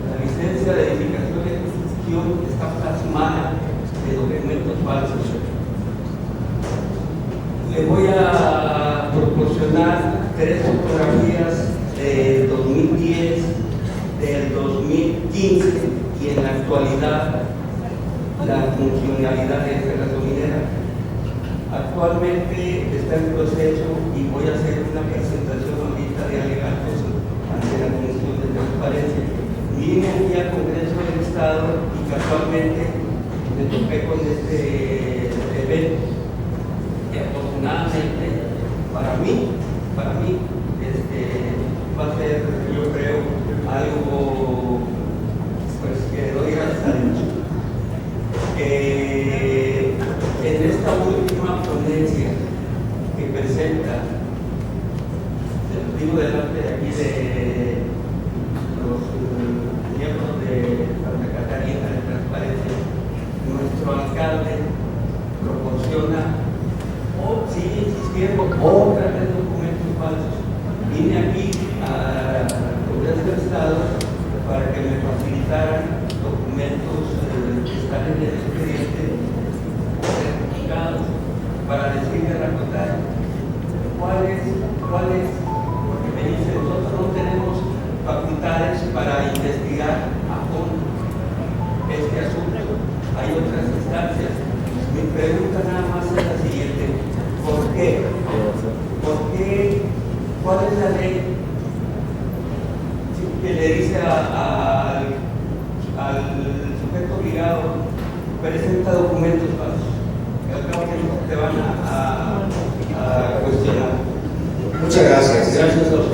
La licencia de edificación y construcción está plasmada de documentos falsos. Le voy a proporcionar 3 fotografías del 2010, del 2015 y en la actualidad la funcionalidad de esta gasolinera. Actualmente está en proceso y voy a hacer una presentación ahorita de alegatos ante la Comisión de Transparencia. Vine aquí al Congreso del Estado y casualmente me topé con este evento. Y afortunadamente, para mí, va a ser, yo creo, algo pues, que doy gracias a Dios. En esta última ponencia que presenta, digo delante de aquí de los miembros de Santa Catarina de Transparencia, nuestro alcalde proporciona, sigue insistiendo, otra vez documentos falsos. Vine aquí a Congreso Estado para que me facilitaran documentos que están en el expediente certificados para decirle a la COTAI cuáles, porque me dice, nosotros no tenemos facultades para investigar a fondo este asunto, hay otras instancias. Mi pregunta nada más es la siguiente: ¿por qué? ¿Cuál es la ley que le dice al sujeto obligado, presenta documentos falsos? Que al cabo te van a cuestionar. Muchas gracias.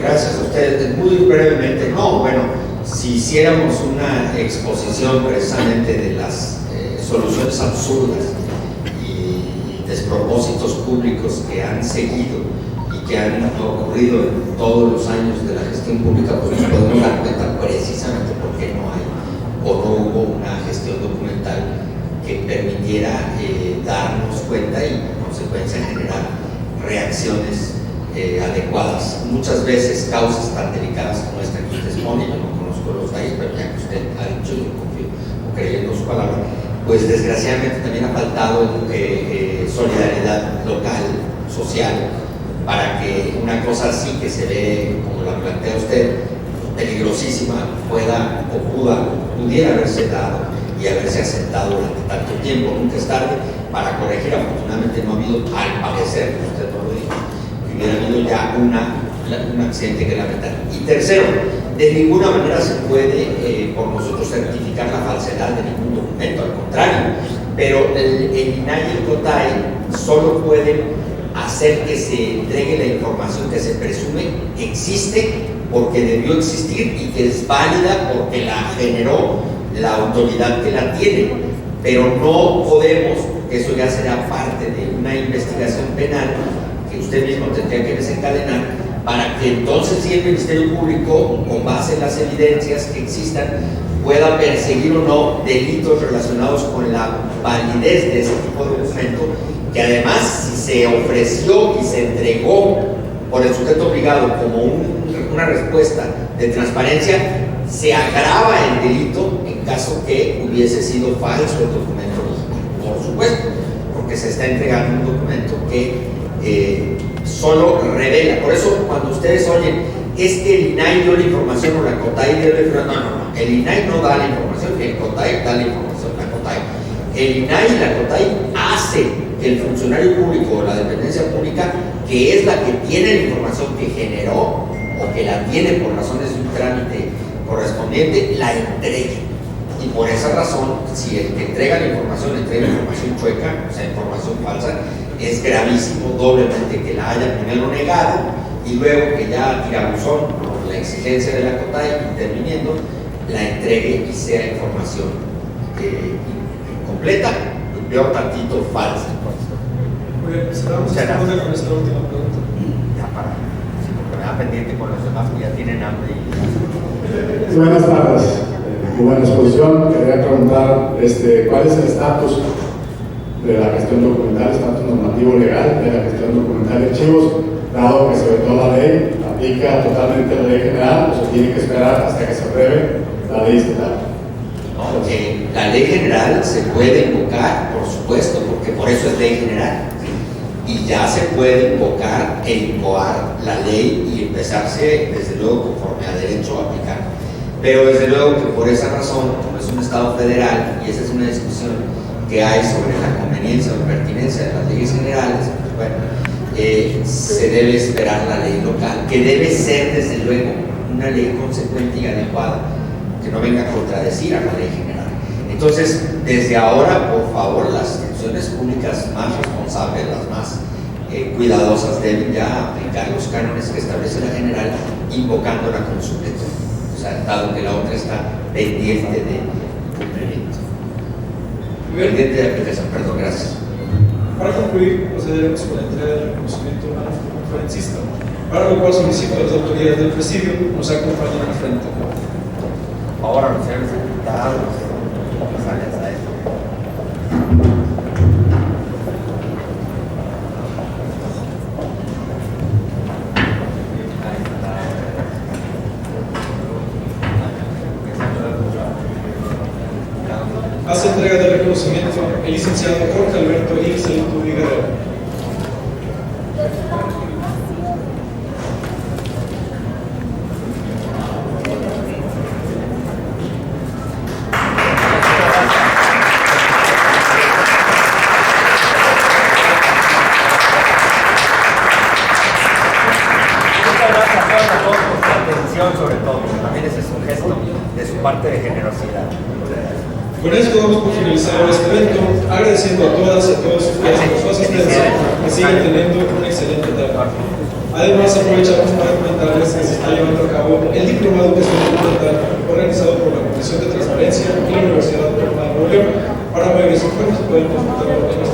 Gracias a ustedes. Muy brevemente, no, bueno, si hiciéramos una exposición precisamente de las soluciones absurdas y despropósitos públicos que han seguido y que han ocurrido en todos los años de la gestión pública, pues nos podemos dar cuenta precisamente por qué no hay o no hubo una gestión documental que permitiera darnos cuenta y en consecuencia generar reacciones adecuadas. Muchas veces causas tan delicadas como esta que usted expone, yo no conozco los países, pero ya que usted ha dicho, yo confío o creyendo su palabra, pues desgraciadamente también ha faltado solidaridad local, social, para que una cosa así que se ve, como la plantea usted, peligrosísima, pudiera haberse dado y haberse aceptado durante tanto tiempo. Nunca es tarde para corregir. Afortunadamente no ha habido, al parecer, usted no lo dijo, que hubiera habido ya un accidente que lamentar. Y tercero, de ninguna manera se puede por nosotros certificar la falsedad de ningún documento, al contrario, pero el INAI y el COTAI solo pueden hacer que se entregue la información que se presume existe porque debió existir y que es válida porque la generó la autoridad que la tiene, pero no podemos, porque eso ya será parte de una investigación penal que usted mismo tendría que desencadenar, para que entonces sí el Ministerio Público, con base en las evidencias que existan, pueda perseguir o no delitos relacionados con la validez de ese tipo de documento, que además si se ofreció y se entregó por el sujeto obligado como una respuesta de transparencia, se agrava el delito en caso que hubiese sido falso el documento original, por supuesto, porque se está entregando un documento que solo revela. Por eso cuando ustedes oyen, es que el INAI dio la información o la COTAI dio la información, no, el INAI no da la información, el COTAI da la información, la COTAI. El INAI y la COTAI hace que el funcionario público o la dependencia pública, que es la que tiene la información que generó o que la tiene por razones de un trámite correspondiente, la entregue. Y por esa razón, si el que entrega la información chueca, o sea, información falsa, es gravísimo doblemente que la haya primero negado y luego que ya tirabuzón por la exigencia de la COTAI interviniendo, la entregue y sea información incompleta y peor tantito falsa. Muy bien, cerramos esta ronda con esta última pregunta. Ya para, sí, porque me da pendiente con los demás que ya tienen hambre. Sí, buenas tardes. Muy buena exposición. Quería preguntar cuál es el estatus de la gestión documental, estatus normativo legal de la gestión documental de archivos, dado que sobre todo la ley aplica totalmente la ley general, o se tiene que esperar hasta que se apruebe la ley estatal. La ley general se puede invocar, por supuesto, porque por eso es ley general, y ya se puede invocar e incoar la ley y empezarse, desde luego, conforme a derecho a aplicar. Pero desde luego que por esa razón, como es un Estado federal, y esa es una discusión que hay sobre la conveniencia o pertinencia de las leyes generales, pues bueno, se debe esperar la ley local, que debe ser desde luego una ley consecuente y adecuada, que no venga a contradecir a la ley general. Entonces, desde ahora, por favor, las instituciones públicas más responsables, las más cuidadosas, deben ya aplicar los cánones que establece la general, invocándola con sujeto, o sea, dado que la otra está pendiente de cumplimiento. Pendiente de aplicación, perdón, gracias. Para concluir, procederemos con la entrega del reconocimiento a nuestro conferencista, para lo cual solicito a las autoridades del presidio nos acompañen al frente. Por favor, a los señores diputados, pasarles a esto. hace entrega de reconocimiento el licenciado Jorge Alberto Ixelito Guerrero. Sobre todo, también ese es un gesto de su parte de generosidad. Con esto damos por finalizado este evento, agradeciendo a todas y a todos ustedes por su asistencia, que siguen teniendo una excelente tarde. Además, aprovechamos para comentarles que se está llevando a cabo el diplomado de gestión documental organizado por la Comisión de Transparencia y la Universidad Autónoma de Nuevo León. Para mayores informes pueden consultarlo en